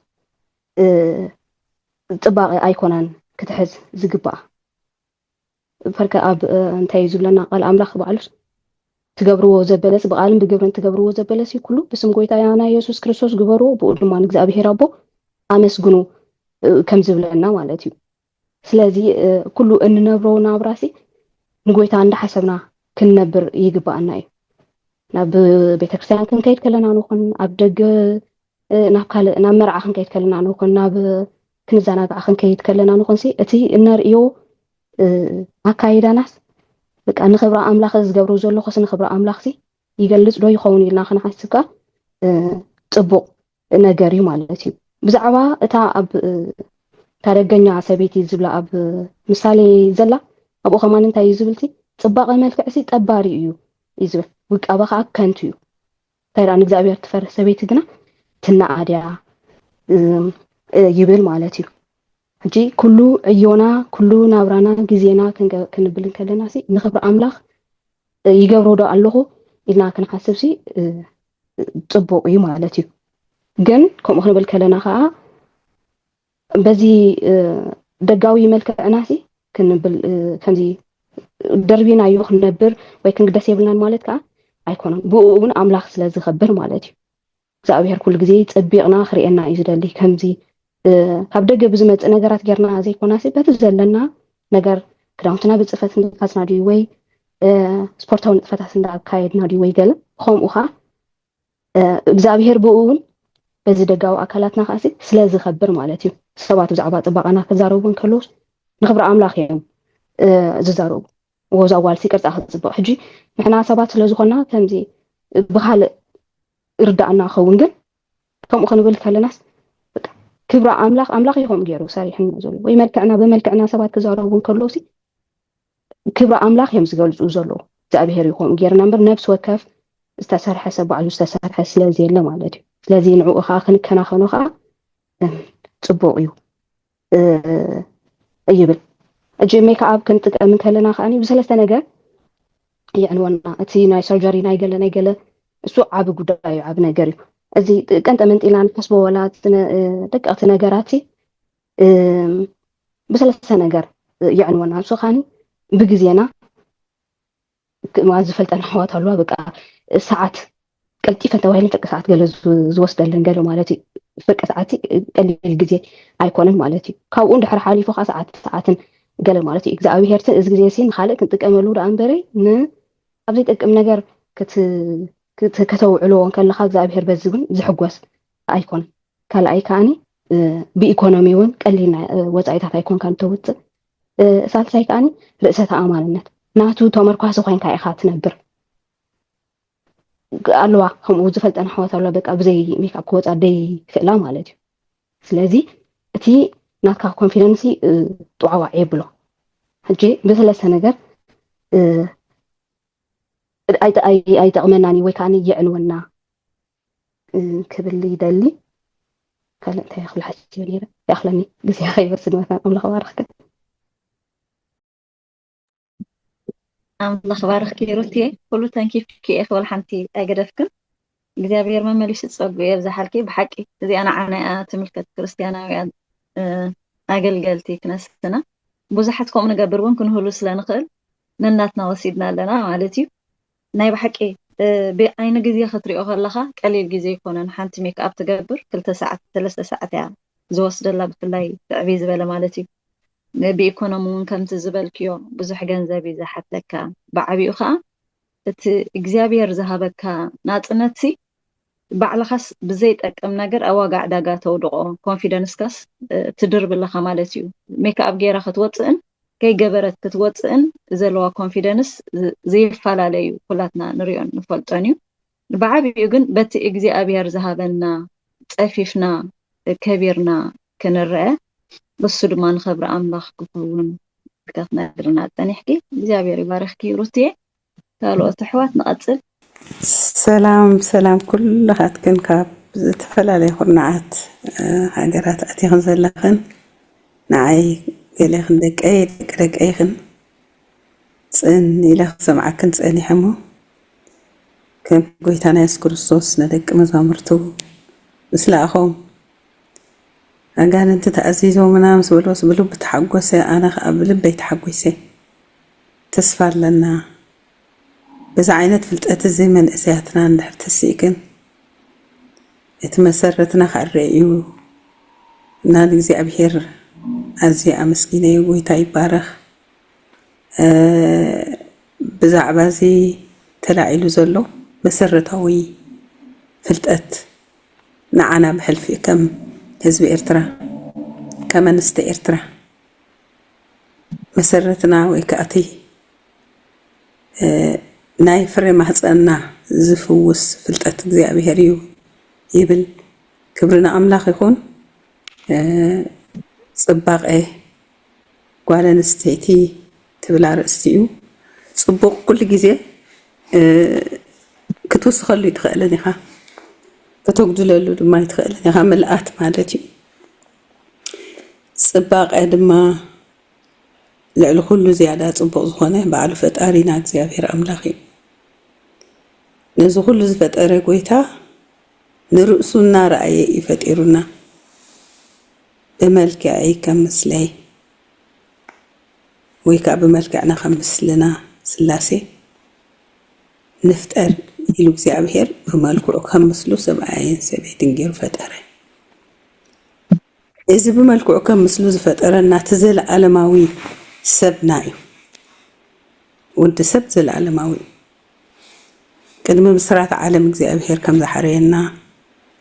ፅባቐ ኣይኮነን ክትሕዝ ዝግባእ ፈርከ ኣብ እንታይ ዝብለና ቃል ኣምላኽ በዓሉስ ትገብርዎ ዘበለስ ብቃልን ብግብርን ትገብርዎ ዘበለስ ኩሉ ብስም ጎይታና ኢየሱስ ክርስቶስ ግበርዎ ብኡ ድማ ንእግዚኣብሔር ኣቦ ኣመስግኑ ከም ዝብለና ማለት እዩ ስለዚ ኩሉ እንነብሮ ናብራሲ ንጎይታ እንዳሓሰብና ክንነብር ይግባአና እዩ ናብ ቤተክርስትያን ክንከይድ ከለና ንኹን ኣብ ደገ ናብ ካልእ ናብ መርዓ ክንከይድ ከለና ንኹን ናብ ክንዘናጋዕ ክንከይድ ከለና ንኹንሲ እቲ እንርእዮ ኣካይዳናስ በቃ ንኽብራ ኣምላኽ ዝገብሮ ዘሎ ኮስ ንኽብራ ኣምላኽሲ ይገልጽ ዶ ይኸውን ኢልና ክንሓስብ ከዓ ፅቡቕ ነገር እዩ ማለት እዩ ብዛዕባ እታ ኣብ ታደገኛ ሰበይቲ ዝብላ ኣብ ምሳሌ ዘላ ኣብኡ ከማን እንታይ እዩ ዝብልቲ ፅባቐ መልክዕሲ ጠባሪ እዩ ይዝብል ውቃበ ከዓ ከንቱ እዩ ታይራ ንእግዚኣብሔር ትፈርህ ሰበይቲ ግና ትናኣድያ ይብል ማለት እዩ ሕጂ ኩሉ ዕዮና ኩሉ ናብራና ግዜና ክንብል ከለናሲ ንኽብሪ ኣምላኽ ይገብሮ ዶ ኣለኹ ኢልና ክንሓስብሲ ፅቡቕ እዩ ማለት እዩ ግን ከምኡ ክንብል ከለና ከዓ በዚ ደጋዊ መልክዕናሲ ክንብል ከምዚ ደርቢናዮ ክንነብር ወይ ክንግደስ የብልናን ማለት ከዓ ኣይኮነን ብኡ እውን ኣምላኽ ስለ ዝኸብር ማለት እዩ እግዚኣብሔር ኩሉ ግዜ ፀቢቕና ክርኤና እዩ ዝደሊ ከምዚ ካብ ደገ ብዝመፅእ ነገራት ጌርና ዘይኮናሲ በቲ ዘለና ነገር ክዳውንትና ብፅፈት እንዳካዝና ድዩ ወይ ስፖርታዊ ንጥፈታት እንዳካየድና ድዩ ወይ ገለ ከምኡ ከዓ እግዚኣብሔር ብኡ እውን በዚ ደጋዊ ኣካላትና ከዓሲ ስለ ዝኸብር ማለት እዩ ሰባት ብዛዕባ ፅባቐና ክዛረቡ ከለዉ ንኽብሪ ኣምላኽ እዮም ዝዛረቡ ወዛ ጓልሲ ቅርፃ ክትፅብቕ ሕጂ ንሕና ሰባት ስለ ዝኾና ከምዚ ብካልእ ይርዳእና ኸውን ግን ከምኡ ክንብል ከለናስ ክብራ ኣምላኽ ይኹም ገይሩ ሰሪሕና ዘሎ ወይ መልክዕና ብመልክዕና ሰባት ክዛረቡ ከለውሲ ክብራ ኣምላኽ እዮም ዝገልፁ ዘለዉ እግዚኣብሔር ይኹም ገይርና እምበር ነብሲ ወከፍ ዝተሰርሐ ሰብ ባዕሉ ዝተሰርሐ ስለዘየለ ማለት እዩ ስለዚ ንዕኡ ከዓ ክንከናኸኖ ከዓ ፅቡቕ እዩ ይብል እጂ ሜክኣፕ ክንጥቀም ከለና ከዓኒ ብሰለስተ ነገር ይዕንወና እቲ ናይ ሰርጀሪ ናይ ገለ እሱ ዓብ ጉዳይ እዩ ዓብ ነገር እዩ እዚ ቀንጠመንጢ ኢልና ንሓስቦ ወላ ደቀቕቲ ነገራት ብሰለስተ ነገር ይዕንወና እሱ ከዓኒ ብግዜና ዝፈልጠና ኣሕዋት ኣለዋ በቃ ሰዓት ቀልጢፈን ተባሂለን ፍርቂ ሰዓት ገለ ዝወስደለን ገለ ማለት እዩ ፍርቂ ሰዓት ቀሊል ግዜ ኣይኮነን ማለት እዩ ካብኡ እንድሕር ሓሊፉ ከዓ ሰዓትን ገለ ማለት እዩ እግዚኣብሔር እዚ ግዜ ሲ ንካልእ ክንጥቀመሉ ዳ እምበረ ኣብ ዘይጠቅም ነገር ከተውዕልዎ ከለካ እግዚኣብሔር በዚ እውን ዝሕጎስ ኣይኮነን ካልኣይ ከዓኒ ብኢኮኖሚ እውን ቀሊል ወፃኢታት ኣይኮንካን ተውፅእ ሳልሳይ ከዓኒ ርእሰ ተኣማንነት ናቱ ተመርኳሲ ኮይንካ ኢኻ ትነብር ኣለዋ ከምኡ ዝፈልጠና ኣሕዋት ኣለዋ በቃ ብዘይ ሜክኣፕ ክወፃ ደይክእላ ማለት እዩ ስለዚ እቲ ናትካ ኮንፊደንሲ ጥዋዋዕ የብሎ ሕጂ ብሰለስተ ነገር ኣይጠቕመናኒ ወይ ከዓ የዕንወና ክብል ይደሊ ካልእ እንታይ ክብል ሓሲበ ነይረ ይኣኽለኒ ግዜ ከይወስድ መታን ኣምላኽ ባርኽክ ኣምላኽ ባርኽኪ ሩትየ ኩሉ ተንኪፍኪ እየ ክብል ሓንቲ ኣይገደፍክን እግዚኣብሔር መመሊሱ ፀጉ እየ ብዝሓልኪ ብሓቂ እዚኣና ዓናያ ትምልከት ክርስትያናውያ ኣገልገልቲ ክነስትና ብዙሓት ከምኡ ንገብር እውን ክንህሉ ስለንኽእል ነናትና ወሲድና ኣለና ማለት እዩ ናይ ብሓቂ ብዓይኒ ግዜ ክትሪኦ ከለኻ ቀሊል ግዜ ይኮነን ሓንቲ ሜክኣፕ ትገብር 2 ሰዓት 3 ሰዓት እያ ዝወስደላ ብፍላይ ትዕብይ ዝበለ ማለት እዩ ብኢኮኖሚ እውን ከምቲ ዝበልክዮ ብዙሕ ገንዘብ እዩ ዝሓትለካ ብዓብኡ ከዓ እቲ እግዚኣብሔር ዝሃበካ ናፅነት ባዕልኻስ ብዘይጠቅም ነገር ኣዋጋዕ ዳጋ ተውድቆ ኮንፊደንስካስ ትድርብለኻ ማለት እዩ ሜክኣፕ ጌራ ክትወፅእን ከይገበረት ክትወፅእን ዘለዋ ኮንፊደንስ ዘይፈላለዩ ኩላትና ንሪኦን ንፈልጦን እዩ ብዓብኡ ግን በቲ እግዚኣብሔር ዝሃበና ፀፊፍና ከቢርና ክንርአ በሱ ድማ ንኸብሪ ኣምላኽ ክኸውን ከትነግርና ፀኒሕኪ እግዚኣብሔር ይባርኽኪ ሩትየ ካልኦት ኣሕዋት ንቐፅል ሰላም ኩላኻትክን ካብ ዝተፈላለዩ ኩርናዓት ሃገራት ኣትይኽን ዘለኽን ንዓይ ገሌኽን ደቀይኽን ፅን ኢለ ክሰምዓክን ፀኒሐ እሞ ከም ጎይታና የሱስ ክርስቶስ ነደቂ መዛሙርቱ ምስ ለኣኾም ኣጋንንቲ ተኣዚዞምና ምስ በልዎ ብልቢ ተሓጎሰ ኣነ ከዓ ብልበይ ተሓጒሰ ተስፋ ኣለና በዛ ዓይነት ፍልጠት እዚ መንእሰያትና እንድሕር ተሲእክን እቲ መሰረትና ካርአዩ እና ንእግዚኣብሔር ኣዝየ ኣመስጊነዮ ጎይታ ይባረኽ ብዛዕባ እዚ ተላዒሉ ዘሎ መሰረታዊ ፍልጠት ንዓና ብሕልፊ ከም ህዝቢ ኤርትራ ከም ኣንስቲ ኤርትራ መሰረትና ወይ ከኣቲ ናይ ፍሬ ማህፀና ዝፍውስ ፍልጠት እግዚኣብሔር እዩ ይብል ክብርና ኣምላኽ ይኹን ፅባቐ ጓል ኣንስተይቲ ትብል ኣርእስቲ እዩ ፅቡቕ ኩሉ ግዜ ክትውስኸሉ ይትኽእልን ኢኻ ከተጉድለሉ ድማ ይትኽእልን ኢኻ ምልኣት ማለት እዩ ፅባቐ ድማ ልዕሊ ኩሉ ዝያዳ ፅቡቕ ዝኾነ ባዕሉ ፈጣሪና እግዚኣብሔር ኣምላኽ እዩ ነዚ ኩሉ ዝፈጠረ ጎይታ ንርእሱ እናረኣየ እዩ ፈጢሩና ብመልክዐይ ከም ምስለይ ወይ ከዓ ብመልክዕና ከም ምስልና ስላሴ ንፍጠር ኢሉ እግዚኣብሔር ብመልክዑ ከም ምስሉ ሰብኣይን ሰበይትን ገይሩ ፈጠረ እዚ ብመልክዑ ከም ምስሉ ዝፈጠረና እቲ ዘለኣለማዊ ሰብና እዩ ወዲ ሰብ ዘለኣለማዊ ቅድሚ ምስራት ዓለም እግዚኣብሔር ከም ዝሓረየና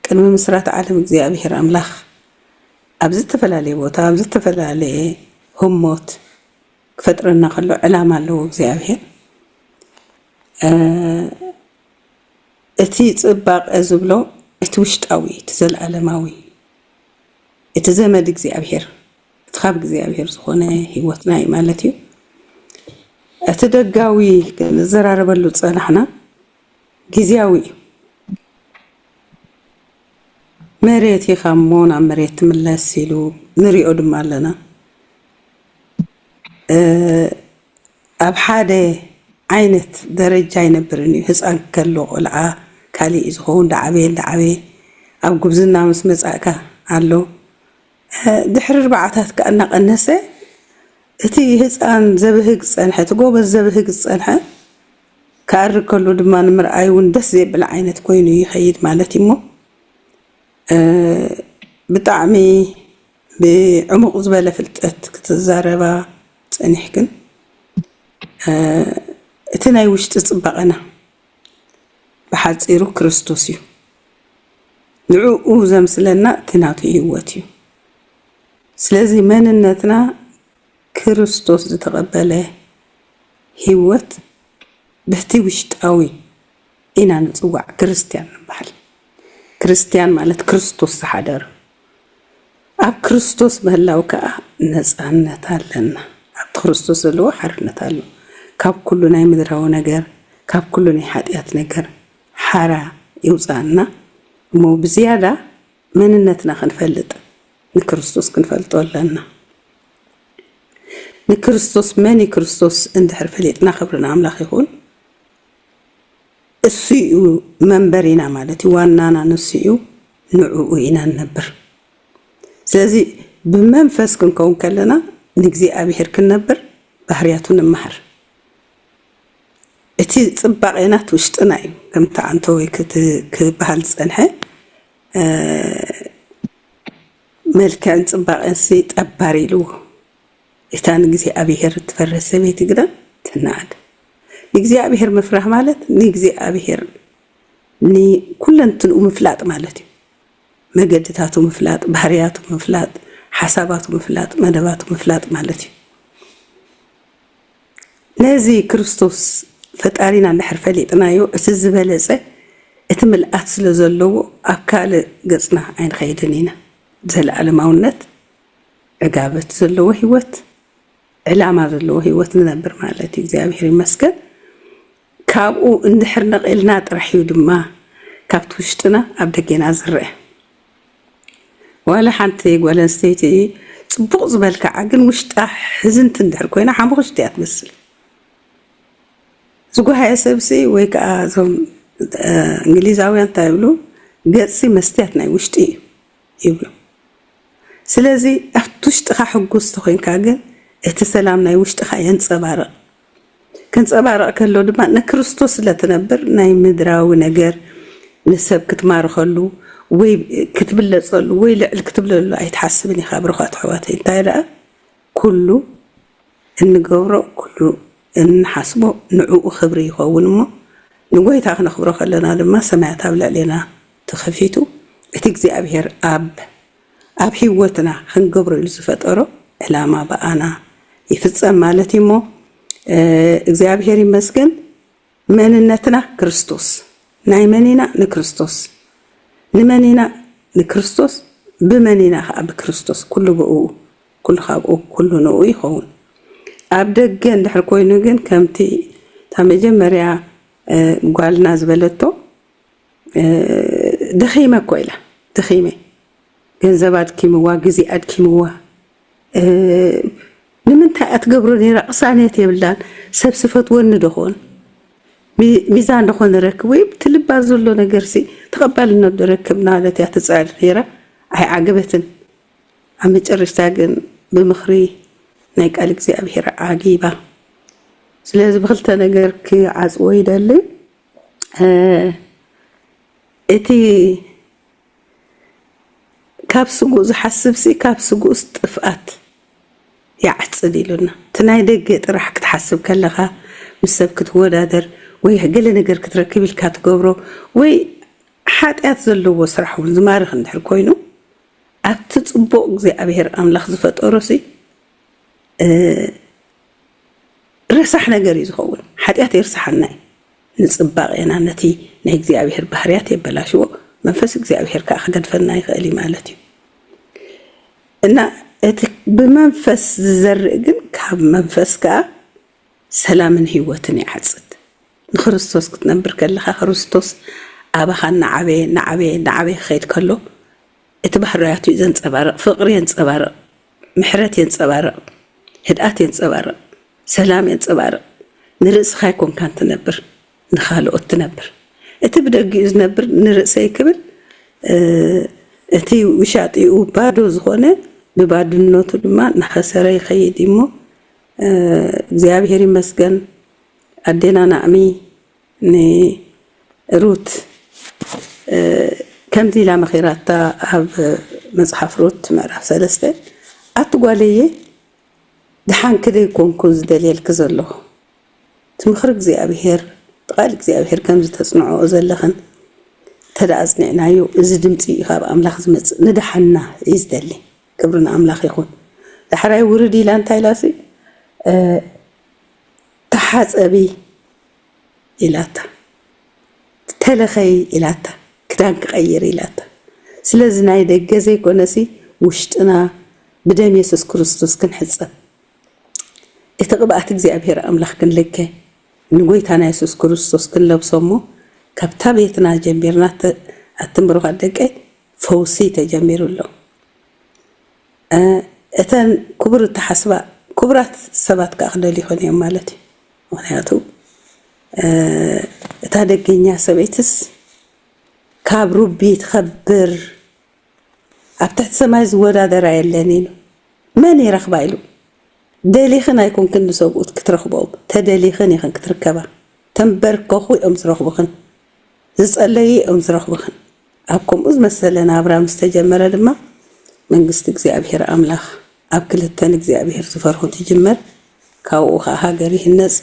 ቅድሚ ምስራት ዓለም እግዚኣብሔር ኣምላኽ ኣብ ዝተፈላለየ ቦታ ኣብ ዝተፈላለየ ህሞት ክፈጥረና ከሎ ዕላማ ኣለዎ እግዚኣብሔር እቲ ፅባቐ ዝብሎ እቲ ውሽጣዊ እቲ ዘለኣለማዊ እቲ ዘመድ እግዚኣብሔር እቲ ካብ እግዚኣብሔር ዝኾነ ሂወትና እዩ ማለት እዩ እቲ ደጋዊ ክንዘራረበሉ ፀናሕና ጊዜያዊ መሬት ኢኻ እሞ ናብ መሬት ትምለስ ኢሉ ንሪኦ ድማ ኣለና ኣብ ሓደ ዓይነት ደረጃ ይነብርን እዩ ህፃን ከሎ ቆልዓ ካሊእ ዝኸውን ዳዓበየ ኣብ ጉብዝና ምስ መፃእካ ኣሎ ድሕሪ 4 ከዓ እናቐነሰ እቲ ህፃን ዘብህግ ዝፀንሐ እቲ ጎበዝ ዘብህግ ዝፀንሐ ካርግ ከሎ ድማ ንምርኣይ እውን ደስ ዘይብል ዓይነት ኮይኑ ይኸይድ ማለት እዩ እሞ ብጣዕሚ ብዕሙቕ ዝበለ ፍልጠት ክትዛረባ ፀኒሕክን እቲ ናይ ውሽጢ ፅባቐና ብሓፂሩ ክርስቶስ እዩ ንዕኡ ዘምስለና እቲ ናቱ ሂወት እዩ ስለዚ መንነትና ክርስቶስ ዝተቐበለ ሂወት በቲ ውሽጣዊ ኢና ንፅዋዕ ክርስቲያን ንበሃል ክርስቲያን ማለት ክርስቶስ ዝሓደረ ኣብ ክርስቶስ ምህላው ከዓ ነፃነት ኣለና ኣብቲ ክርስቶስ ዘለዎ ሓርነት ኣሎ ካብ ኩሉ ናይ ምድራዊ ነገር ካብ ኩሉ ናይ ሓጢያት ነገር ሓራ ይውፃና እሞ ብዝያዳ መንነትና ክንፈልጥ ንክርስቶስ ክንፈልጦ ኣለና ንክርስቶስ መን ክርስቶስ እንድሕር ፈሊጥና ክብርና ኣምላኽ ይኹን እሱ እዩ መንበሪና ማለት እዩ ዋናና ንሱ እዩ ንዕኡ ኢና ንነብር ስለዚ ብመንፈስ ክንከውን ከለና ንእግዚአብሔር ክንነብር ባህርያቱ ንምሃር እቲ ጽባቐና ትውሽጥና እዩ ከምታ አንተ ወይ ክበሃል ዝጸንሐ መልክዕን ጽባቐንሲ ጠባሪ ኢልዎ እታ ንእግዚአብሔር ትፈርስ ሰበይቲ ግና ትናድ ንእግዚአብሔር ምፍራሕ ማለት ንእግዚአብሔር ኩለንትንኡ ምፍላጥ ማለት እዩ መገድታቱ ምፍላጥ ባህርያቱ ምፍላጥ ሓሳባቱ ምፍላጥ መደባቱ ምፍላጥ ማለት እዩ ነዚ ክርስቶስ ፈጣሪና እንድሕር ፈሊጥናዮ እቲ ዝበለፀ እቲ ምልኣት ስለ ዘለዎ ኣብ ካልእ ገጽና ኣይንኸይድን ኢና ዘለኣለማውነት ዕጋበት ዘለዎ ህይወት ዕላማ ዘለዎ ህይወት ንነብር ማለት እዩ እግዚአብሔር ይመስገን ካብኡ እንድሕር ነቒልና ጥራሕ እዩ ድማ ካብቲ ውሽጥና ኣብ ደገና ዝርአ ዋላ ሓንቲ ጓል ኣንስተይቲ ጽቡቕ ዝበልክዓ ግን ውሽጣ ሕዝንቲ እንድሕር ኮይና ሓሙኽሽቲ እያ ትመስል ዝጓሃየ ሰብሲ ወይ ከዓ እዞም እንግሊዛውያን እንታይ ይብሉ ገጽ መስትያት ናይ ውሽጢ እዩ ይብሉ ስለዚ ኣብቲ ውሽጥኻ ሕጉስ ተኮይንካ ግን እቲ ሰላም ናይ ውሽጥኻ የንጸባርቕ ክንጸባርቕ ከሎ ድማ ንክርስቶስ ስለትነብር ናይ ምድራዊ ነገር ንሰብ ክትማርኸሉ ወይ ክትብለጸሉ ወይ ልዕል ክትብለሉ ኣይትሓስብን ኢኻ ብርኻት ኣሕዋተይ እንታይ ደኣ ኩሉ እንገብሮ ኩሉ እንሓስቦ ንዕኡ ክብሪ ይኸውን እሞ ንጎይታ ክነኽብሮ ከለና ድማ ሰማያት ኣብ ልዕልና ተኸፊቱ እቲ እግዚኣብሔር ኣብ ህይወትና ክንገብሮ ኢሉ ዝፈጠሮ ዕላማ በኣና ይፍጸም ማለት እዩ እሞ እግዚአብሔር ይመስገን መንነትና ክርስቶስ ናይ መኒና ንክርስቶስ ንመኒና ንክርስቶስ ብመኒና ከዓ ብክርስቶስ ኩሉ ብኡ ኩሉ ካብኡ ኩሉ ንኡ ይኸውን ኣብ ደገ እንድሕር ኮይኑ ግን ከምቲ እታ መጀመርያ ጓልና ዝበለቶ ደኺመ እኮ ኢላ ደኺመ ገንዘብ ኣድኪምዋ ግዜ ኣድኪምዋ ንምንታይ ኣትገብሮ ነይራ ቅሳኔት የብላን ሰብ ስፈትወኒ ድኾን ሚዛን ድኾን ረክብ ወይ ትልባ ዘሎ ነገርሲ ተቐባልነት ድረክብ ማለት እያ ትፅዕር ነይራ ኣይዓገበትን ኣብ መጨረሽታ ግን ብምኽሪ ናይ ቃል እግዚኣብሔር ዓጊባ ስለዚ ብክልተ ነገር ክዓፅዎ ይደሊ እቲ ካብ ስጉእ ዝሓስብሲ ካብ ስጉእስ ጥፍኣት يعصد يلونا تناي دق طرح كتحسب كلها مسب كتودادر وي قال نجر كتركب الكاتجورو وي حاتيات زلو وسرحو زمارخ ندحر كوينو ابتصبق زي ابير املاخ زفطروسي رسح نجر يزخون حاتيات يرسحنا نصباقينا نتي ناي እግዚአብሔር ባህሪያት يبلاشو منفس እግዚአብሔር كاخدفنا يخلي مالتي እና بمنفس زرق جن كاب منفس كا سلام هيوتني حسد نخرستوس كتنبر كلها خرستوس أبخان نعبي خير كله اتبحرياتو إذا نصبر فقر ينصبر محرت ينصبر هدأت ينصبر سلام ينصبر نرأس خايكون كان تنبر نخالو تنبر اتبدأ جيز نبر نرأس يكبر اتي وشاطي وبادو زخونه ببعض ድማ نخسر يخيد إمو እግዚአብሔር ይመስገን أدينا نعمي روت كم زي لما خيراتا هب مصحف روت معرف سلسته أتقولي دحان كده يكون كوز دليل كزلو تمخرج እግዚአብሔር قال እግዚአብሔር كم زي تصنعوا أزلخن تدعزني نايو زدمتي خاب أملاخ زمت ندحنا يزدلي كبرنا أملاخ يكون دحراي وردي لان تايلاسي تحاز أبي إلاتا تلخي إلاتا كدانك غير إلاتا سلازنا يدقى زي كونسي وشتنا بدم يسوس كريستوس كنحسب اتقبأت እግዚአብሔር أملاخ كن لك نقولتنا يسوع كريستوس كن لبسمو كبتابيتنا جميرنا أتمرو قدك فوسي تجميرو له أتن كبر التحسبة كبرات سبات كأخدلي هوني مالتي ونهاتو تادقينيا سبيتس كابرو بيت خبر أبتحت سمايز ودا درا يلانين ماني رخبايلو دليخنا يكون كن سوقوت كترخبو تدليخن يخن كتركبا تنبركخو أمس رخبخن زسألي أمس رخبخن أبكم أز مثلنا أبرام استجمر لما من قست እግዚአብሔር أملاخ أبكلتن እግዚአብሔር تفرحون تجمر كاوخا هاجري الناس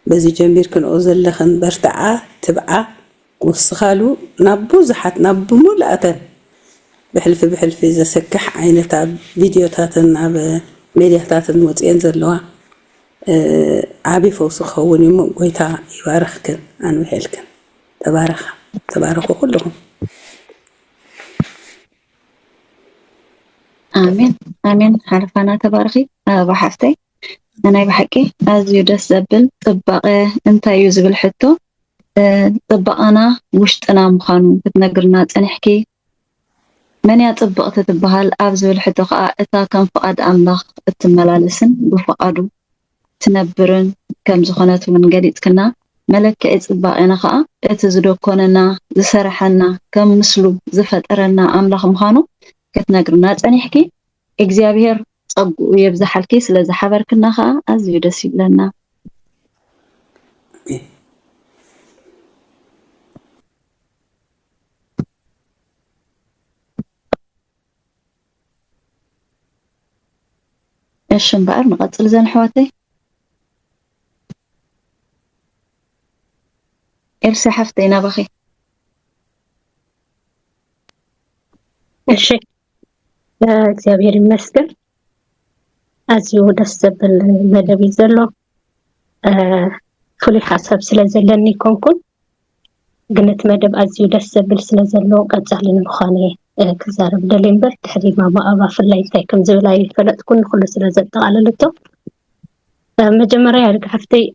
بزي جمير كن أوزلخن برتعة تبعة وسخالو نبو زحت نبو ملأتن بحلف إذا سكح عينتا فيديوتاتن عب ميدياتاتن وتين زلوا عبي فوسخ هوني مو قويتا يبارخكن أنو هيلكن تبارخوا كلهم آمين حرفانا تبارخي بحفتي أنا بحكي أزيو دس زبل طبقة أنت يوزبل حتو طبقنا وشتنا مخانو بتنقرنا تنحكي من يطبق تتبهال أبزبل حتو إتا كان فقاد أملاخ التملالسن بفقادو تنبرن كم زخونات من قريت كنا ملك إطباقنا خا إتزدو كوننا زسرحنا كم مسلو زفترنا أملاخ مخانو كتنقرنا تنحكي እግዚአብሔር ጸጉ የብዛሐልኪ ስለዚ ሓበርክና ኸ ኣዝዩ ደስ ይብለና እሺ እምበኣር ንቐፅል ዘን ኣሕዋተይ ኤልሳ ሓፍተይ ናባኺ እሺ እግዚአብሔር ይመስገን ኣዝዩ ደስ ዘብል መደብ እዩ ዘሎ ፍሉይ ሓሳብ ስለዘለኒ ኮንኩን ግን እቲ መደብ ኣዝዩ ደስ ዘብል ስለዘሎ ቀጻሊ ንምዃነ ክዛረብ ደልየ እምበር ድሕሪ ማማ ኣባ ፍላይ እንታይ ከም ዝብል ኣይፈለጥኩን ኩሉ ስለዘጠቓለለቶ መጀመርያ ርግሓፍተይ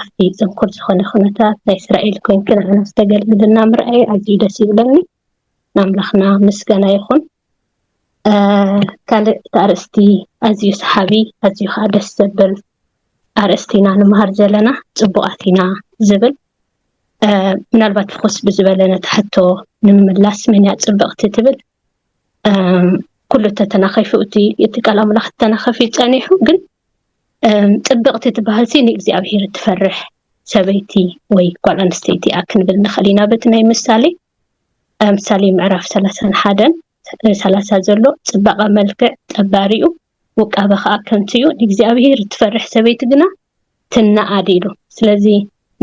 ኣብቲ ፅንኩር ዝኾነ ኩነታት ናይ እስራኤል ኮይንክ ንዓና ዝተገልግልና ምርኣይ ኣዝዩ ደስ ይብለኒ ናምላኽና ምስገና ይኹን ካልእ ኣርእስቲ ኣዝዩ ሰሓቢ ኣዝዩ ከዓ ደስ ዘብል ኣርእስቲ ኢና ንምሃር ዘለና ፅቡቃት ኢና ዝብል ምናልባት ፍኹስ ብዝበለ ነቲ ሕቶ ንምምላስ መን እያ ፅብቕቲ ትብል ኩሉ ተተናኺፉ እቲ ቃል ኣምላኽ ተተናኺፉ ይፀኒሑ ግን ፅብቕቲ ትበሃል ንእግዚኣብሔር ትፈርሕ ሰበይቲ ወይ ጓል ኣንስተይቲ እያ ክንብል ንኽእል ኢና በቲ ናይ ምሳሌ ምዕራፍ 30 ዘሎ ፅባቐ መልክዕ ጠባሪኡ ውቃበ ከዓ ከምቲ እዩ ንእግዚኣብሔር ትፈርሕ ሰበይቲ ግና ትናኣድ ኢሉ ስለዚ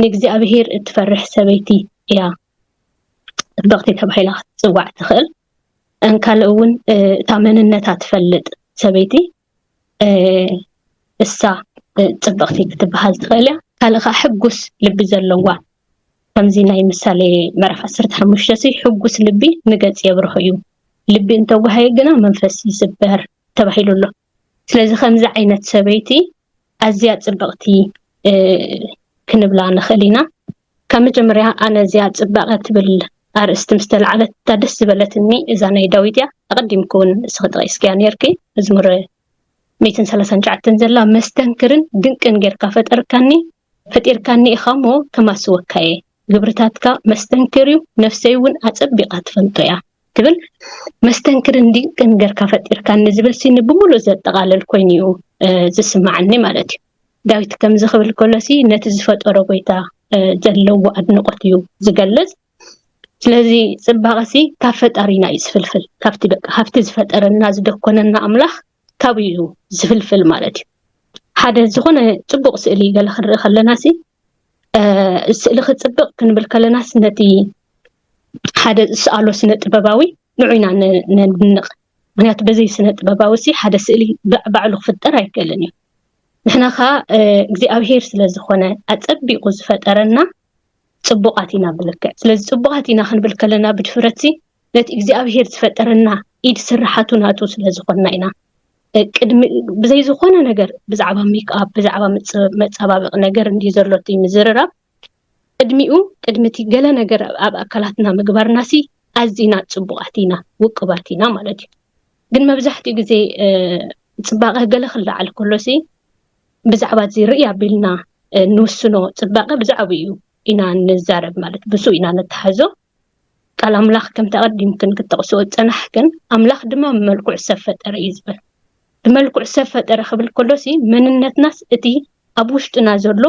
ንእግዚኣብሔር እትፈርሕ ሰበይቲ እያ ፅብቕቲ ተባሂላ ክትፅዋዕ ትኽእል ካልእ እውን እታ መንነታ ትፈልጥ ሰበይቲ እሳ ፅብቕቲ ክትበሃል ትኽእል እያ ካልእ ከዓ ሕጉስ ልቢ ዘለዋ ከምዚ ናይ ምሳሌ ምዕራፍ 15 ሕጉስ ልቢ ንገፅ የብርህ እዩ ልቢ እንተወሃየ ግና መንፈስ ይስበር ተባሂሉ ኣሎ ስለዚ ከምዚ ዓይነት ሰበይቲ ኣዝያ ፅብቕቲ ክንብላ ንኽእል ኢና ካብ መጀመርያ ኣነ እዚኣ ፅባቐ ትብል ኣርእስቲ ምስ ተለዓለት ደስ ዝበለትኒ እዛ ናይ ዳዊት እያ ኣቐዲምኩ እውን እስክጠቂስክያ ነርኪ መዝሙር 139 ዘላ መስተንክርን ድንቅን ጌርካ ፈጢርካኒ ኢኻ እሞ ከማስወካየ ግብርታትካ መስተንክር እዩ ነፍሰይ እውን ኣፀቢቓ ትፈልጦ እያ ትብል መስተንክርን ድንቅን ጌርካ ፈጢርካኒ ዝብል ሲኒ ብምሉእ ዘጠቓልል ኮይኑ እዩ ዝስማዓኒ ማለት እዩ ዳዊት ከምዚ ክብል ከሎሲ ነቲ ዝፈጠሮ ጎይታ ዘለዎ ኣድንቆት እዩ ዝገልጽ ስለዚ ፅባቐሲ ካብ ፈጣሪና እዩ ዝፍልፍል ካብቲ ዝፈጠረና ዝደኮነና ኣምላኽ ካብኡ እዩ ዝፍልፍል ማለት እዩ ሓደ ዝኾነ ፅቡቕ ስእሊ ገለ ክንርኢ ከለናሲ ስእሊ ክፅብቕ ክንብል ከለናስ ነቲ ሓደ ዝሰኣሎ ስነ ጥበባዊ ንዑና ነድንቕ ምክንያቱ በዘይ ስነ ጥበባዊ ሲ ሓደ ስእሊ ባዕሉ ክፍጠር ኣይከኣልን እዩ ንሕና ከዓ እግዚኣብሔር ስለዝኾነ ኣፀቢቑ ዝፈጠረና ፅቡቃት ኢና ብልክዕ ስለዚ ፅቡቃት ኢና ክንብል ከለና ብድፍረት ነቲ እግዚኣብሔር ዝፈጠረና ኢድ ስራሓቱ ናቱ ስለዝኾንና ኢና ቅድሚ ብዘይ ዝኾነ ነገር ብዛዕባ ሜክኣፕ ብዛዕባ መፀባበቂ ነገር እንዲ ዘሎት ምዝርራብ ቅድሚቲ ገለ ነገር ኣብ ኣካላትና ምግባርናሲ ኣዝና ፅቡቃት ኢና ውቅባት ኢና ማለት እዩ ግን መብዛሕትኡ ግዜ ፅባቐ ገለ ክለዓል ከሎሲ ብዛዕባ እዚ ርኢ ኣቢልና ንውስኖ ፅባቐ ብዛዕባ እዩ ኢና ንዛረብ ማለት ብሱ ኢና ነተሓዞ ቃል ኣምላኽ ከም ተቐዲምክን ክትጠቕስኦ ፀናሕ ግን ኣምላኽ ድማ ብመልክዑ ሰብ ፈጠረ እዩ ዝብል ብመልክዑ ሰብ ፈጠረ ክብል ከሎሲ መንነትናስ እቲ ኣብ ውሽጥና ዘሎ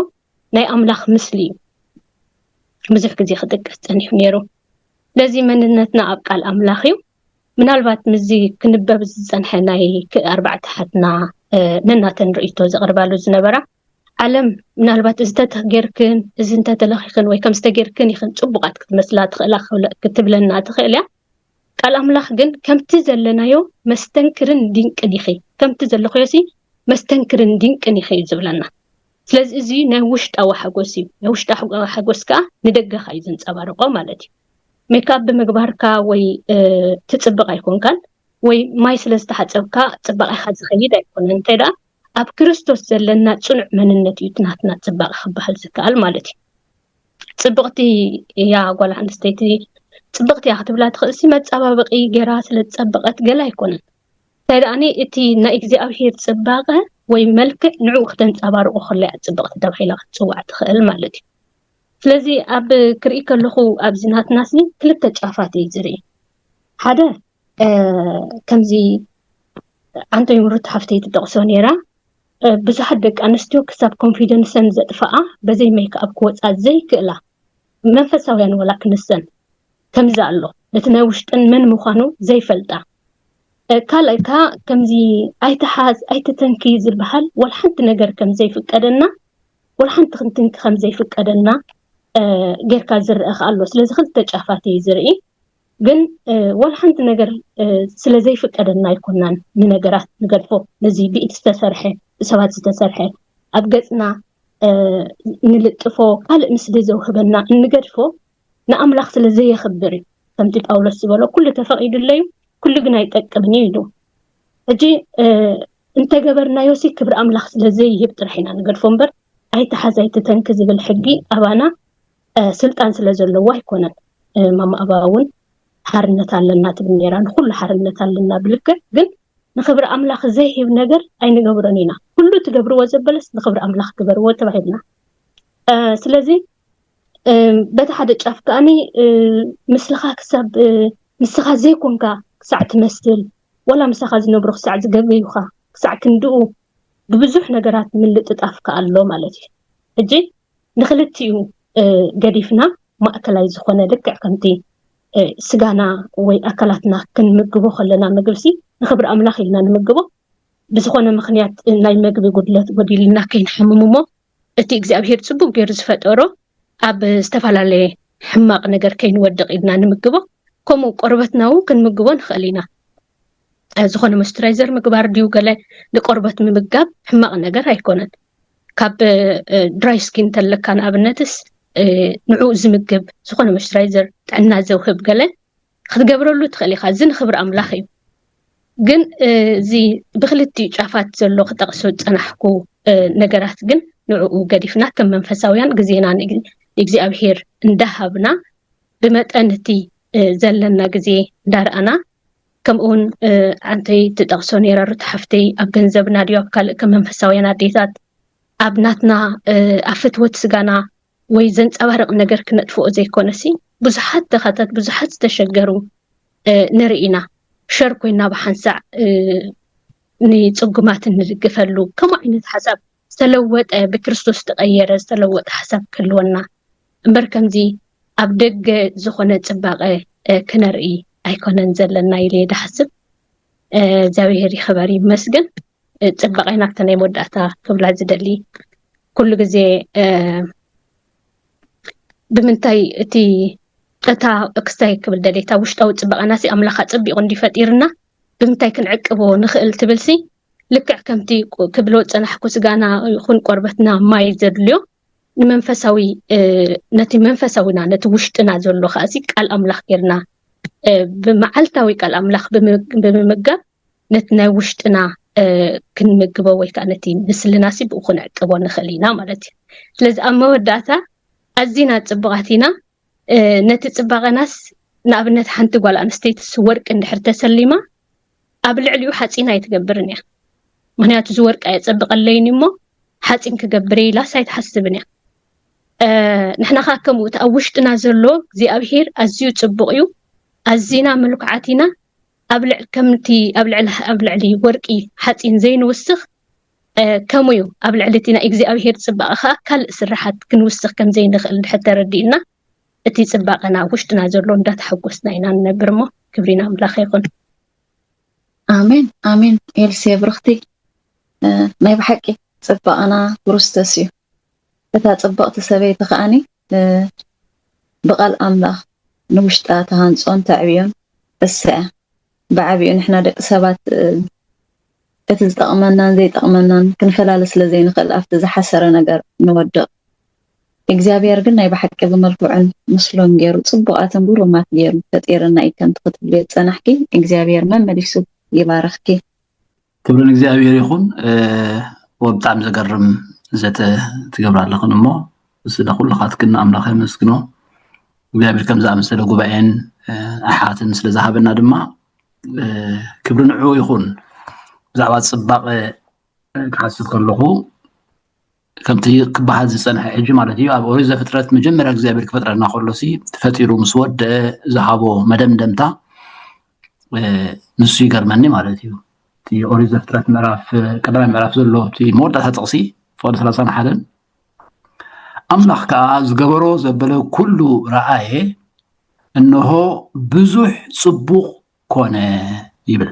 ናይ ኣምላኽ ምስሊ እዩ ብዙሕ ግዜ ክጥቀስ ፀኒሑ ነይሩ ለዚ መንነትና ኣብ ቃል ኣምላኽ እዩ ምናልባት ምዚ ክንበብ ዝፀንሐ ናይ ኣርባዕተ ሓትና ነናተን ርእይቶ ዘቕርባሉ ዝነበራ ዓለም ምናልባት እዚ ተተጌርክን እዚ እንተተለኺክን ወይ ከም ዝተጌርክን ይኽን ፅቡቃት ክትመስላ ትኽእላ ክትብለና ትኽእል እያ ቃል ኣምላኽ ግን ከምቲ ዘለናዮ መስተንክርን ድንቅን ኢኺ ከምቲ ዘለኽዮሲ መስተንክርን ድንቅን ኢኺ እዩ ዝብለና ስለዚ እዚ ናይ ውሽጣዊ ሓጎስ እዩ ናይ ውሽጣዊ ሓጎስ ከዓ ንደገኻ እዩ ዘንፀባርቆ ማለት እዩ ሜክኣፕ ብምግባርካ ወይ ትፅብቕ ኣይኮንካን ወይ ማይ ስለ ዝተሓፀብካ ፅባቐኻ ዝኸይድ ኣይኮነን እንታይ ደኣ ኣብ ክርስቶስ ዘለና ፅኑዕ መንነት እዩ ትናትና ፅባቐ ክበሃል ዝከኣል ማለት እዩ ፅብቕቲ እያ ጓል ኣንስተይቲ ፅብቕቲ እያ ክትብላ ትኽእልሲ መፀባበቂ ጌራ ስለ ዝፀበቐት ገለ ኣይኮነን እንታይ ደኣኒ እቲ ናይ እግዚኣብሄር ፅባቐ ወይ መልክዕ ንዕኡ ክተንፀባርቑ ከለያ ፅብቕቲ ተባሂላ ክትፅዋዕ ትኽእል ማለት እዩ ስለዚ ኣብ ክርኢ ከለኹ ኣብዚ ናትናሲ ክልተ ጫፋት እዩ ዝርኢ ሓደ ከምዚ ኣንቶ ይምሩት ሓፍተይ ትጠቕሶ ነይራ ብዙሓት ደቂ ኣንስትዮ ክሳብ ኮንፊደንሰን ዘጥፍኣ በዘይ ሜክኣፕ ክወፃ ዘይክእላ መንፈሳውያን ወላ ክንሰን ከምዚ ኣሎ ነቲ ናይ ውሽጥን መን ምዃኑ ዘይፈልጣ ካልኣይካ ከምዚ ኣይተሓዝ ኣይተተንኪ ዝበሃል ወላ ሓንቲ ነገር ከም ዘይፍቀደና ወላ ሓንቲ ክንትንኪ ከም ዘይፍቀደና ጌርካ ዝርአኽ ኣሎ ስለዚ ክልተ ጫፋት እዩ ዝርኢ ግን ወላ ሓንቲ ነገር ስለ ዘይፍቀደና ኣይኮናን ንነገራት ንገድፎ ነዚ ብኢድ ዝተሰርሐ ሰባት ዝተሰርሐ ኣብ ገፅና ንልጥፎ ካልእ ምስሊ ዘውህበና እንገድፎ ንኣምላኽ ስለ ዘየኽብር እዩ ከምቲ ጳውሎስ ዝበሎ ኩሉ ተፈቒዱለ እዩ ኩሉ ግን ኣይጠቅምን እዩ ኢሉ ሕጂ እንተገበርናዮሲ ክብሪ ኣምላኽ ስለ ዘይህብ ጥራሕ ኢና ንገድፎ እምበር ኣይተሓዝ ኣይትተንኪ ዝብል ሕጊ ኣባና ስልጣን ስለ ዘለዎ ኣይኮነን ማማ ኣባ እውን ሓርነት ኣለና ትብል ነይራ ንኩሉ ሓርነት ኣለና ብልክዕ ግን ንክብሪ ኣምላኽ ዘይህብ ነገር ኣይንገብሮን ኢና ኩሉ ትገብርዎ ዘበለስ ንክብሪ ኣምላኽ ግበርዎ ተባሂልና ስለዚ በቲ ሓደ ጫፍ ከኣኒ ምስልኻ ክሳብ ንስኻ ዘይኮንካ ክሳዕ ትመስል ወላ ምሳኻ ዝነብሩ ክሳዕ ዝገበዩኻ ክሳዕ ክንድኡ ብብዙሕ ነገራት ምልጥጣፍካ ኣሎ ማለት እዩ ሕጂ ንክልቲኡ ገዲፍና ማእከላይ ዝኾነ ልክዕ ከምቲ ስጋና ወይ ኣካላትና ክንምግቦ ከለና ምግብሲ ንክብሪ ኣምላኽ ኢልና ንምግቦ ብዝኾነ ምክንያት ናይ መግቢ ጉድለት ጎዲልና ከይንሓምም እሞ እቲ እግዚኣብሄር ፅቡቅ ገይሩ ዝፈጠሮ ኣብ ዝተፈላለየ ሕማቕ ነገር ከይንወድቕ ኢልና ንምግቦ ከምኡ ቆርበትና እውን ክንምግቦ ንኽእል ኢና ዝኾነ ሞይስቸራይዘር ምግባር ድዩ ገለ ንቆርበት ምምጋብ ሕማቕ ነገር ኣይኮነን ካብ ድራይ ስኪን ተለካ ንኣብነትስ ንዕኡ ዝምግብ ዝኾነ ሞይስቸራይዘር ጥዕና ዘውህብ ገለ ክትገብረሉ ትኽእል ኢኻ እዚ ንክብሪ ኣምላኽ እዩ ግን እዚ ብክልቲኡ ጫፋት ዘሎ ክጠቕሶ ፀናሕኩ ነገራት ግን ንዕኡ ገዲፍና ከም መንፈሳውያን ግዜና ንእግዚኣብሄር እንዳሃብና ብመጠን እቲ ዘለና ግዜ እንዳርኣና ከምኡውን ኣንተይ ትጠቕሶ ነይራ ሩት ሓፍተይ ኣብ ገንዘብና ድዩ ኣብ ካልእ ከም መንፈሳውያን ኣዴታት ኣብ ናትና ኣብ ፍትወት ስጋና ወይ ዘንፀባርቕ ነገር ክነጥፍኦ ዘይኮነሲ ብዙሓት ተኻታት ብዙሓት ዝተሸገሩ ንርኢና ሸር ኮይና ብሓንሳዕ ንፅጉማት ንድግፈሉ ከምኡ ዓይነት ሓሳብ ዝተለወጠ ብክርስቶስ ዝተቐየረ ዝተለወጠ ሓሳብ ክህልወና እምበር ከምዚ ኣብ ደገ ዝኾነ ፅባቐ ክነርኢ ኣይኮነን ዘለና ኢለ ድሓስብ እግዚኣብሄር ይኽበር ይመስገን ፅባቐና ክተ ናይ መወዳእታ ክብላ ዝደሊ ኩሉ ግዜ ብምንታይ እቲ እታ ክስታይ ክብል ደሌታ ውሽጣዊ ፅባቐናሲ ኣምላኻ ፀቢቑ እንዲፈጢርና ብምንታይ ክንዕቅቦ ንኽእል ትብልሲ ልክዕ ከምቲ ክብሎ ፀናሕኩ ስጋና ይኹን ቆርበትና ማይ ዘድልዮ ንመንፈሳዊ ነቲ መንፈሳዊና ነቲ ውሽጥና ዘሎ ከኣሲ ቃል ኣምላኽ ጌርና ብመዓልታዊ ቃል ኣምላኽ ብምምጋብ ነቲ ናይ ውሽጥና ክንምግበው ወይ ከዓ ነቲ ምስልናሲ ብኡ ክንዕቅቦ ንኽእል ኢና ማለት እዩ ስለዚ ኣብ መወዳእታ ኣዝና ፅቡቃት ኢና ነቲ ፅባቐናስ ንኣብነት ሓንቲ ጓል ኣንስተይቲ ወርቂ እንድሕር ተሰሊማ ኣብ ልዕሊኡ ሓፂን ኣይትገብርን እያ ምክንያቱ እዚ ወርቂ ኣየፀብቐለይን እሞ ሓፂን ክገብር ኢላስ ኣይትሓስብን እያ ንሕና ከዓ ከምኡ እቲ ኣብ ውሽጥና ዘሎ እግዚኣብሄር ኣዝዩ ፅቡቕ እዩ ኣዝና ምልኩዓት ኢና ኣብ ልዕሊ ወርቂ ሓፂን ዘይንውስኽ ከምኡ እዩ ኣብ ልዕሊ እቲ ናይ እግዚኣብሄር ፅባቐ ከዓ ካልእ ስራሓት ክንውስኽ ከም ዘይንኽእል እንድሕር ተረዲእና እቲ ፅባቐና ውሽጥና ዘሎ እንዳተሓጎስና ኢና ንነብር እሞ ክብሪና ኣምላኽ ይኹን ኣሜን ኣሜን ኤልሲ ብርኽቲ ናይ ብሓቂ ፅባቐና ክርስቶስ እዩ እታ ፅብቕቲ ሰበይቲ ከዓኒ ብቓል ኣምላኽ ንውሽጣ ተሃንፆን ተዕብዮን እሰያ ብዓብኡ ንሕና ደቂ ሰባት እቲ ዝጠቕመናን ዘይጠቕመናን ክንፈላለ ስለ ዘይንኽእል ኣብቲ ዝሓሰረ ነገር ንወድቕ እግዚኣብሔር ግን ናይ ብሓቂ ብመልክዑን ምስሎን ገይሩ ፅቡቓትን ብሩማት ገይሩ ፈጢርና እዩ ከምቲ ክትብልዮ ፀናሕኪ እግዚኣብሔር መመሊሱ ይባርኽኪ ክብርን እግዚኣብሔር ይኹን ወብጣዕሚ ዘገርም ዘተ ትገብራ ኣለኽን እሞ ስለ ኩልኻትክን ኣምላኽ የመስግኖ እግዚኣብሔር ከም ዝኣመሰለ ጉባኤን ኣሓትን ስለ ዝሃበና ድማ ክብሪ ንዕኡ ይኹን ብዛዕባ ፅባቐ ክሓስብ ከለኹ ከምቲ ክበሃል ዝፀንሐ ሕጂ ማለት እዩ ኣብ ኦሪት ዘፍጥረት መጀመርያ እግዚኣብሔር ክፈጥረና ከሎሲ ተፈጢሩ ምስ ወድአ ዝሃቦ መደምደምታ ንሱ ይገርመኒ ማለት እዩ እቲ ኦሪት ዘፍጥረት ቀዳማይ ምዕራፍ ዘሎ እቲ መወዳእታ ጥቕሲ ፍቕዲ 31 ኣምላኽ ከዓ ዝገበሮ ዘበለ ኩሉ ረኣየ እንሆ ብዙሕ ፅቡቕ ኮነ ይብል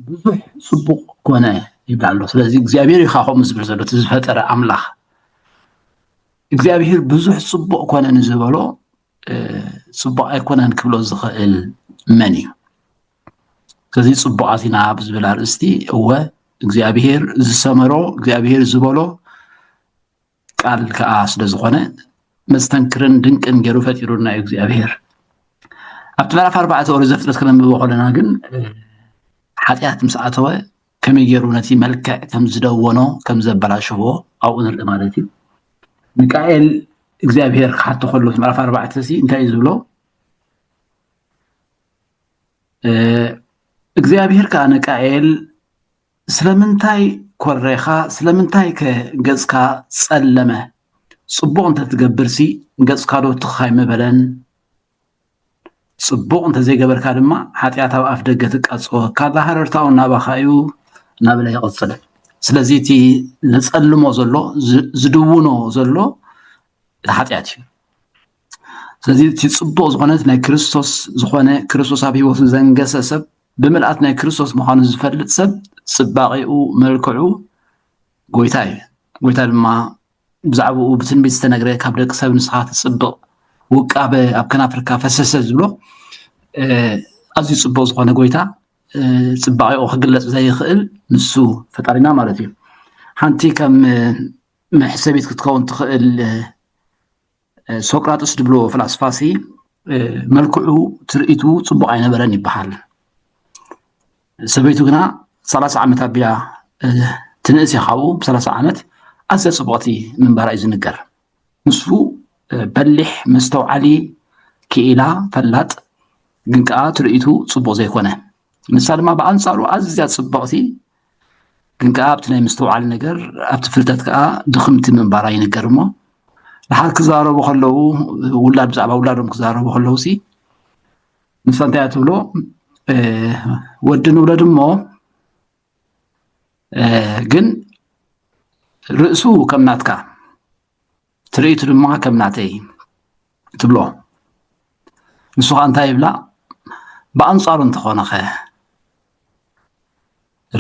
ብዙሕ ፅቡቕ ኮነ ይብል ኣሎ ስለዚ እግዚኣብሔር ኢኻ ከምኡ ዝብል ዘሎ እቲ ዝፈጠረ ኣምላኽ እግዚኣብሔር ብዙሕ ፅቡቕ ኮነ ንዝበሎ ፅቡቕ ኣይኮነን ክብሎ ዝኽእል መን እዩ ስለዚ ፅቡቓት ኢና ብዝብል ኣርእስቲ እወ እግዚኣብሔር ዝሰመሮ እግዚኣብሔር ዝበሎ ቃል ከዓ ስለ ዝኾነ መስተንክርን ድንቅን ገይሩ ፈጢሩና እዩ እግዚኣብሔር ኣብቲ ምዕራፍ 4 ኦሪት ዘፍጥረት ክነንብቦ ከለና ግን ሓጢኣት ምስ ኣተወ ከመይ ገይሩ ነቲ መልክዕ ከም ዝደወኖ ከም ዘበላሽዎ ኣብኡ ንርኢ ማለት እዩ ሚካኤል እግዚኣብሔር ክሓቶ ከሎ ምዕራፍ 4 እንታይ እዩ ዝብሎ እግዚኣብሔር ከዓ ንቃኤል ስለምንታይ ኮሬኻ ስለምንታይ ገጽካ ጸለመ ጽቡቕ እንተትገብርሲ ገጽካ ዶ ትኻይ መበለን ጽቡቕ እንተዘይገበርካ ድማ ሓጢኣት ኣብ ኣፍ ደገ ትቃጽኦ ካላ ሃረርታው ናባኻዩ ናብለ ይቕጽል ስለዚ እቲ ዝጸልሞ ዘሎ ዝድውኖ ዘሎ ሓጢኣት እዩ ስለዚ እቲ ጽቡቕ ዝኾነት ናይ ክርስቶስ ዝኾነ ክርስቶስ ኣብ ሂወቱ ዘንገሰ ሰብ ብምልኣት ናይ ክርስቶስ ምዃኑ ዝፈልጥ ሰብ ጽባቂኡ መልክዑ ጎይታ እዩ ጎይታ ድማ ብዛዕባኡ ብትንቢት ዝተነገረ ካብ ደቂ ሰብ ንስኻ ትጽብቕ ውቃበ ኣብ ከናፍርካ ፈሰሰ ዝብሎ ኣዝዩ ጽቡቕ ዝኾነ ጎይታ ጽባቂኡ ክግለጽ ዘይኽእል ንሱ ፈጣሪና ማለት እዩ ሓንቲ ከም መሕሰቢት ክትከውን ትኽእል ሶቅራጥስ ድብሎ ፍላስፋሲ መልክዑ ትርኢቱ ጽቡቕ ኣይነበረን ይበሃል ሰበይቱ ግና 30 ዓመት ኣቢላ ትንእስ ይኻቡ ብ30 ዓመት ኣዝያ ጽቡቕቲ ምንባራ እዩ ዝንገር ንሱ በሊሕ መስተውዓሊ ክኢላ ፈላጥ ግን ከዓ ትርኢቱ ጽቡቕ ዘይኮነ ንሳ ድማ ብኣንጻሩ ኣዝያ ጽቡቕቲ ግን ከዓ ኣብቲ ናይ መስተውዓሊ ነገር ኣብቲ ፍልጠት ከዓ ድኽምቲ ምንባራ ይንገር እሞ ድሓር ክዛረቡ ከለዉ ውላድ ብዛዕባ ውላዶም ክዛረቡ ከለዉ ሲ ንሳ እንታይ እያ ትብሎ ወዲ ንውለድ እሞ ግን ርእሱ ከም ናትካ ትርኢቱ ድማ ከም ናተይ ትብሎ ንሱ ከዓ እንታይ ይብላ ብኣንጻሩ እንተኾነኸ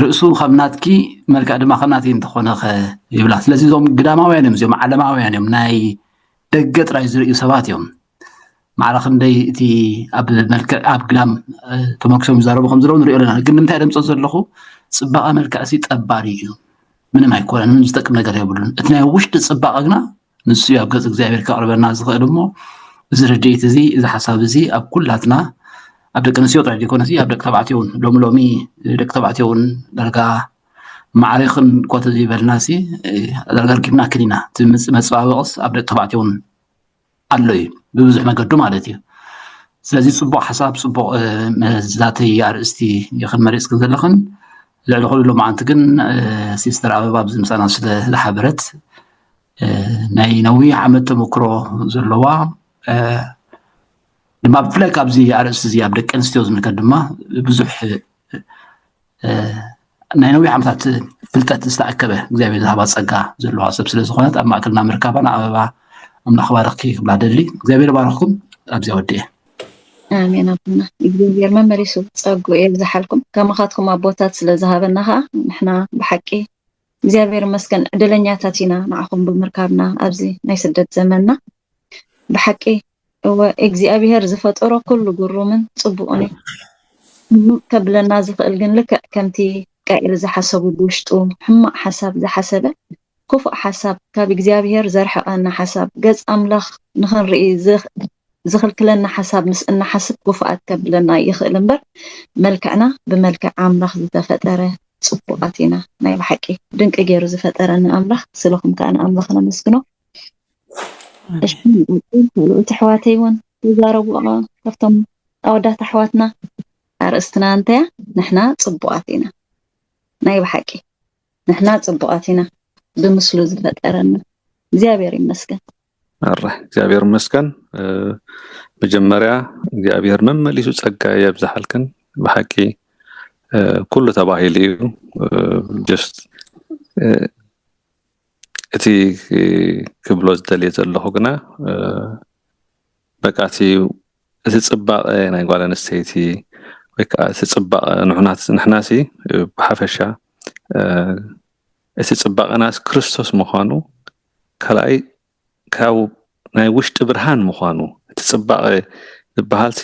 ርእሱ ከም ናትኪ መልክዕ ድማ ከም ናተይ እንተኾነኸ ይብላ ስለዚ እዞም ግዳማውያን እዮም እዚኦም ዓለማውያን እዮም ናይ ደገ ጥራይ ዝርእዩ ሰባት እዮም ማዕረ ክንደይ እቲ ኣብ መልክዕ ኣብ ግዳም ተመክሶም ይዛረቡ ከም ዘለዉ ንሪኦ ኣለና ግን ንምንታይ ደምፆ ዘለኹ ጽባቐ መልክዕ እሲ ጠባሪ እዩ ምንም ኣይኮነን ምንም ዝጠቅም ነገር የብሉን እቲ ናይ ውሽጢ ጽባቐ ግና ንሱ እዩ ኣብ ገጽ እግዚኣብሔር ከቕርበና ዝኽእል እሞ እዚ ረድኤት እዚ እዚ ሓሳብ እዚ ኣብ ኩላትና ኣብ ደቂ ኣንስትዮ ጥራይ ዘይኮነስ ኣብ ደቂ ተባዕትዮ እውን ሎሚ ደቂ ተባዕትዮ እውን ዳርጋ معرخن كوتا زي بلناسي أدرجر كيفنا كلينا تمسبابقص أبدأ تبعتيون علوي ببزح ما قدو مالتي سلازي صبو حساب صبو ذاتي أرستي يخن مريس كنزلخن لعلو خلو معنتقن سيستر أباب زمسانا سلا لحبرت ناي نوي عمل تمكرو زلوا لما بفلاك أبزي أرست زي أبدك أنستيوز نكدما بزح ناي نوي عملت فلتات استأكبه زي ذهب صقع زلوا سب سلا زخونات أما أكلنا مركبنا أبا أمنا خباركي بعد اللي زي باركم أبزي وديه آمين أبونا እግዚአብሔር መመሪሱ ጸጉ ይብዛሐልኩም ከመኻትኩም አቦታት ስለዝሃበናኻ ንሕና ብሓቂ እግዚአብሔር መስገን ዕድለኛታት ኢና ንዓኹም ብምርካብና ኣብዚ ናይ ስደት ዘመንና ብሓቂ እግዚአብሔር ዝፈጠሮ ኩሉ ግሩምን ጽቡቕን ከብለና ዝኽእል ግን ልክዕ ከምቲ ቃኤል ዝሓሰቡ ብውሽጡ ሕማቕ ሓሳብ ዝሓሰበ ክፉእ ሓሳብ ካብ እግዚአብሔር ዘርሕቐና ሓሳብ ገጽ ኣምላኽ ንኽንርኢ ዝኽልክለና ሓሳብ ምስ እናሓስብ ክፉኣት ከብለና ይኽእል እምበር መልክዕና ብመልክዕ ኣምላኽ ዝተፈጠረ ጽቡቓት ኢና ናይ ብሓቂ ድንቂ ገይሩ ዝፈጠረና ኣምላኽ ስለኹም ከዓ ንኣምላኽ ነመስግኖ እሺ ካልኦት ኣሕዋተይ እውን ተዛረቡ ካብቶም ኣወዳት ኣሕዋትና ኣርእስትና እንተያ ንሕና ጽቡቓት ኢና ናይ ብሓቂ ንሕና ጽቡቓት ኢና ብምስሉ ዝፈጠረና እግዚአብሔር ይመስገን አራህ እግዚአብሔር ይመስገን መጀመሪያ እግዚአብሔር መመሊሱ ጸጋ ይብዛሐልከን በሐቂ ኩሉ ተባሂሉ just እቲ ክብሎ ዝደልየ ዘለኹ ግና በቃቲ እቲ ጽባቐ ናይ ጓል ኣንስተይቲ ወይ ከዓ እቲ ጽባቐ ንሕናሲ ብሓፈሻ እቲ ጽባቐናስ ክርስቶስ ምዃኑ ካልኣይ ካብ ናይ ውሽጢ ብርሃን ምዃኑ እቲ ጽባቐ ዝበሃልሲ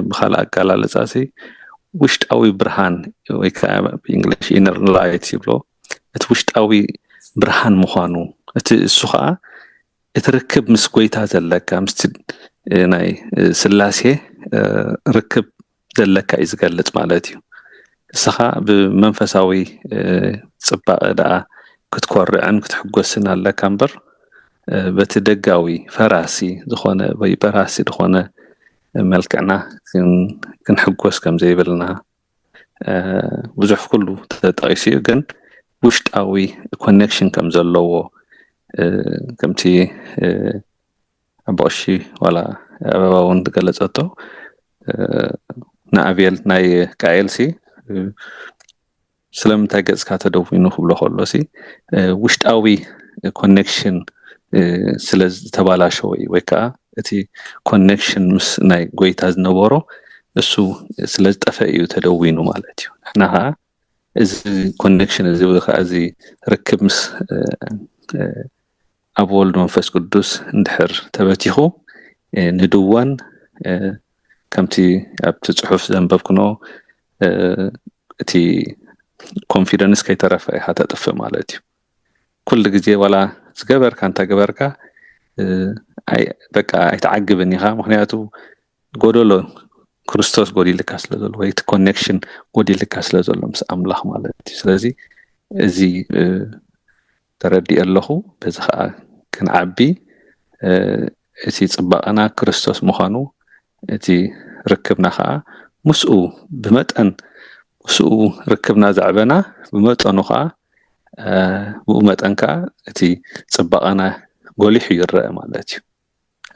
ብኻልእ ኣገላለጻሲ ውሽጣዊ ብርሃን ወይ ከዓ ብእንግሊሽ ኢነር ላይት ይብሎ እቲ ውሽጣዊ ብርሃን ምዃኑ እቲ እሱ ከዓ እቲ ርክብ ምስ ጎይታ ዘለካ ምስቲ ናይ ስላሴ ርክብ ዘለካ እዩ ዝገልጽ ማለት እዩ እስኻ ብመንፈሳዊ ጽባቐ ደኣ ክትኮርዕን ክትሕጎስን ኣለካ እምበር በቲ ደጋዊ ፈራሲ ዝኾነ ወይ በራሲ ዝኾነ መልክዕና ክንሕጎስ ከም ዘይብልና ብዙሕ ኩሉ ተጠቂሱ ግን ውሽጣዊ ኮኔክሽን ከም ዘለዎ ከምቲ ኣቦሺ ዋላ ኣበባውን ተገለጸቶ ንኣቤል ናይ ቃኤልሲ ስለምንታይ ገጽካ ተደዊኑ ክብሎ ከሎሲ ውሽጣዊ ኮኔክሽን ስለዝተባላሸወ ወይ ከዓ እቲ ኮኔክሽን ምስ ናይ ጎይታ ዝነበሮ እሱ ስለዝጠፈ እዩ ተደዊኑ ማለት እዩ ንሕና ከዓ እዚ ኮኔክሽን እዚ ወይ ከዓ እዚ ርክብ ምስ ኣብ ወልድ መንፈስ ቅዱስ እንድሕር ተበቲኹ ንድወን ከምቲ ኣብቲ ጽሑፍ ዘንበብክኖ እቲ ኮንፊደንስ ከይተረፈ ኢኻ ተጥፍእ ማለት እዩ ኩሉ ግዜ ዋላ ዝገበርካ እንታ ገበርካ በቃ ኣይተዓግብን ኢኻ ምክንያቱ ጎደሎ ክርስቶስ ጎዲልካ ስለ ዘሎ ወይ እቲ ኮኔክሽን ጎዲልካ ስለ ዘሎ ምስ ኣምላኽ ማለት እዩ ስለዚ እዚ ተረዲእ ኣለኹ በዚ ከዓ ክንዓቢ እቲ ጽባቐና ክርስቶስ ምዃኑ እቲ ርክብና ከዓ ምስኡ ብመጠን ምስኡ ርክብና ዘዕበና ብመጠኑ ከዓ ብኡ መጠን ከዓ እቲ ጽባቐና ጎሊሑ ይረአ ማለት እዩ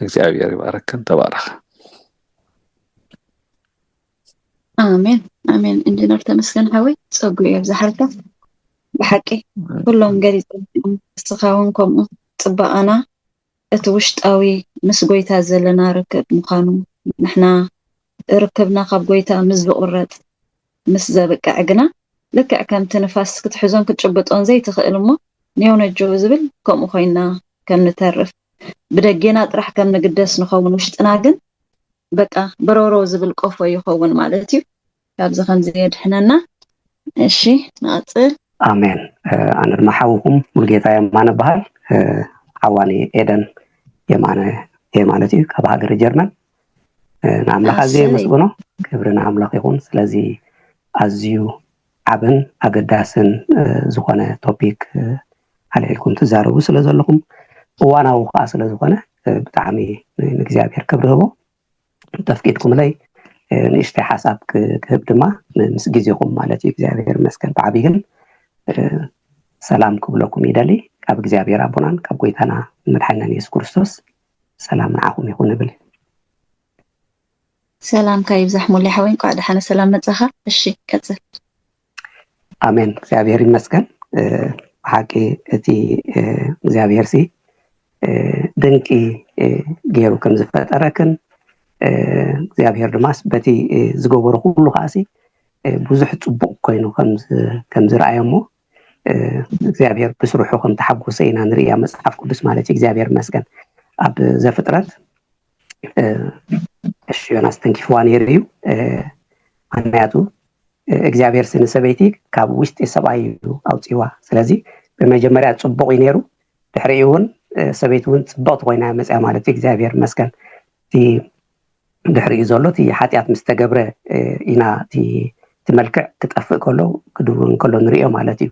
እግዚአብሔር ይባረክን ተባረኸ አሜን አሜን ኢንጂነር ተመስገን ሓዊ ጸጉ ይብዛሐልካ ብሓቂ ኩሎም ገሊፆም እስኻውን ከምኡ ጽባቐና እቲ ውሽጣዊ ምስ ጎይታ ዘለና ርክብ ምዃኑ ንሕና ርክብና ካብ ጎይታ ምስ ዝቁረጥ ምስ ዘብቅዕ ግና ልክዕ ከምቲ ንፋስ ክትሕዞን ክትጭብጦን ዘይትኽእል እሞ ኒዮነጆ ዝብል ከምኡ ኮይና ከም ንተርፍ ብደጌና ጥራሕ ከም ንግደስ ንኸውን ውሽጥና ግን በቃ በሮሮ ዝብል ቆፎ ይኸውን ማለት እዩ ካብዚ ከምዚ የድሕነና እሺ ንቐፅል አሜን ኣነ ድማ ሓውኩም ሙልጌታ የማነ በሃል ሓዋኒ ኤደን የማነ ማለት እዩ ካብ ሃገር ጀርመን ንኣምላኽ ኣዝየ መስግኖ ክብሪ ንኣምላኽ ይኹን ስለዚ ኣዝዩ ዓብን ኣገዳስን ዝኾነ ቶፒክ ኣልዒልኩም ትዛረቡ ስለ ዘለኹም እዋናዊ ከዓ ስለ ዝኾነ ብጣዕሚ ንእግዚኣብሔር ክብሪ ህቦ ተፍቂድኩምለይ ንእሽተይ ሓሳብ ክህብ ድማ ምስ ግዜኹም ማለት እዩ እግዚአብሔር ይመስገን ብዓብይ ግን ሰላም ክብለኩም ይደሊ ካብ እግዚአብሔር ኣቦናን ካብ ጎይታና መድሓኒና ኢየሱስ ክርስቶስ ሰላም ንዓኹም ይኹን ይብል ሰላም ካይብዛሕ ሙሉ ሓወይን ቋዕ ደሓነ ሰላም መጻኻ እሺ ቀጽል አሜን እግዚአብሔር ይመስገን ብሓቂ እቲ እግዚአብሔር ሲ ድንቂ ገይሩ ከም ዝፈጠረክን እግዚአብሔር ድማስ በቲ ዝገበሮ ሁሉ ኻሲ ብዙሕ ጽቡቕ ኮይኑ ከም ዝረአየሞ እግዚአብሔር ብስሩሑ ከም ተሓጎሰ ኢና ንሪያ መጽሓፍ ቅዱስ ማለት እግዚአብሔር ይመስገን ኣብ ዘፍጥረት እሺ ዮናስ ተንኪፍዋ ነይሩ እዩ ምክንያቱ እግዚአብሔር ስነ ሰበይቲ ካብ ውሽጢ ሰብኣይ ኣውፂዋ ስለዚ በመጀመርያ ጽቡቕ ነይሩ ድሕሪኡ እውን ሰበይቲ እውን ጽቡቕቲ ኮይና መጽያ ማለት እግዚአብሔር ይመስገን እቲ ድሕሪኡ ዘሎ እቲ ሓጢኣት ምስ ተገብረ ኢና እቲ መልክዕ ክጠፍእ ከሎ ክድውን ከሎ ንሪኦ ማለት እዩ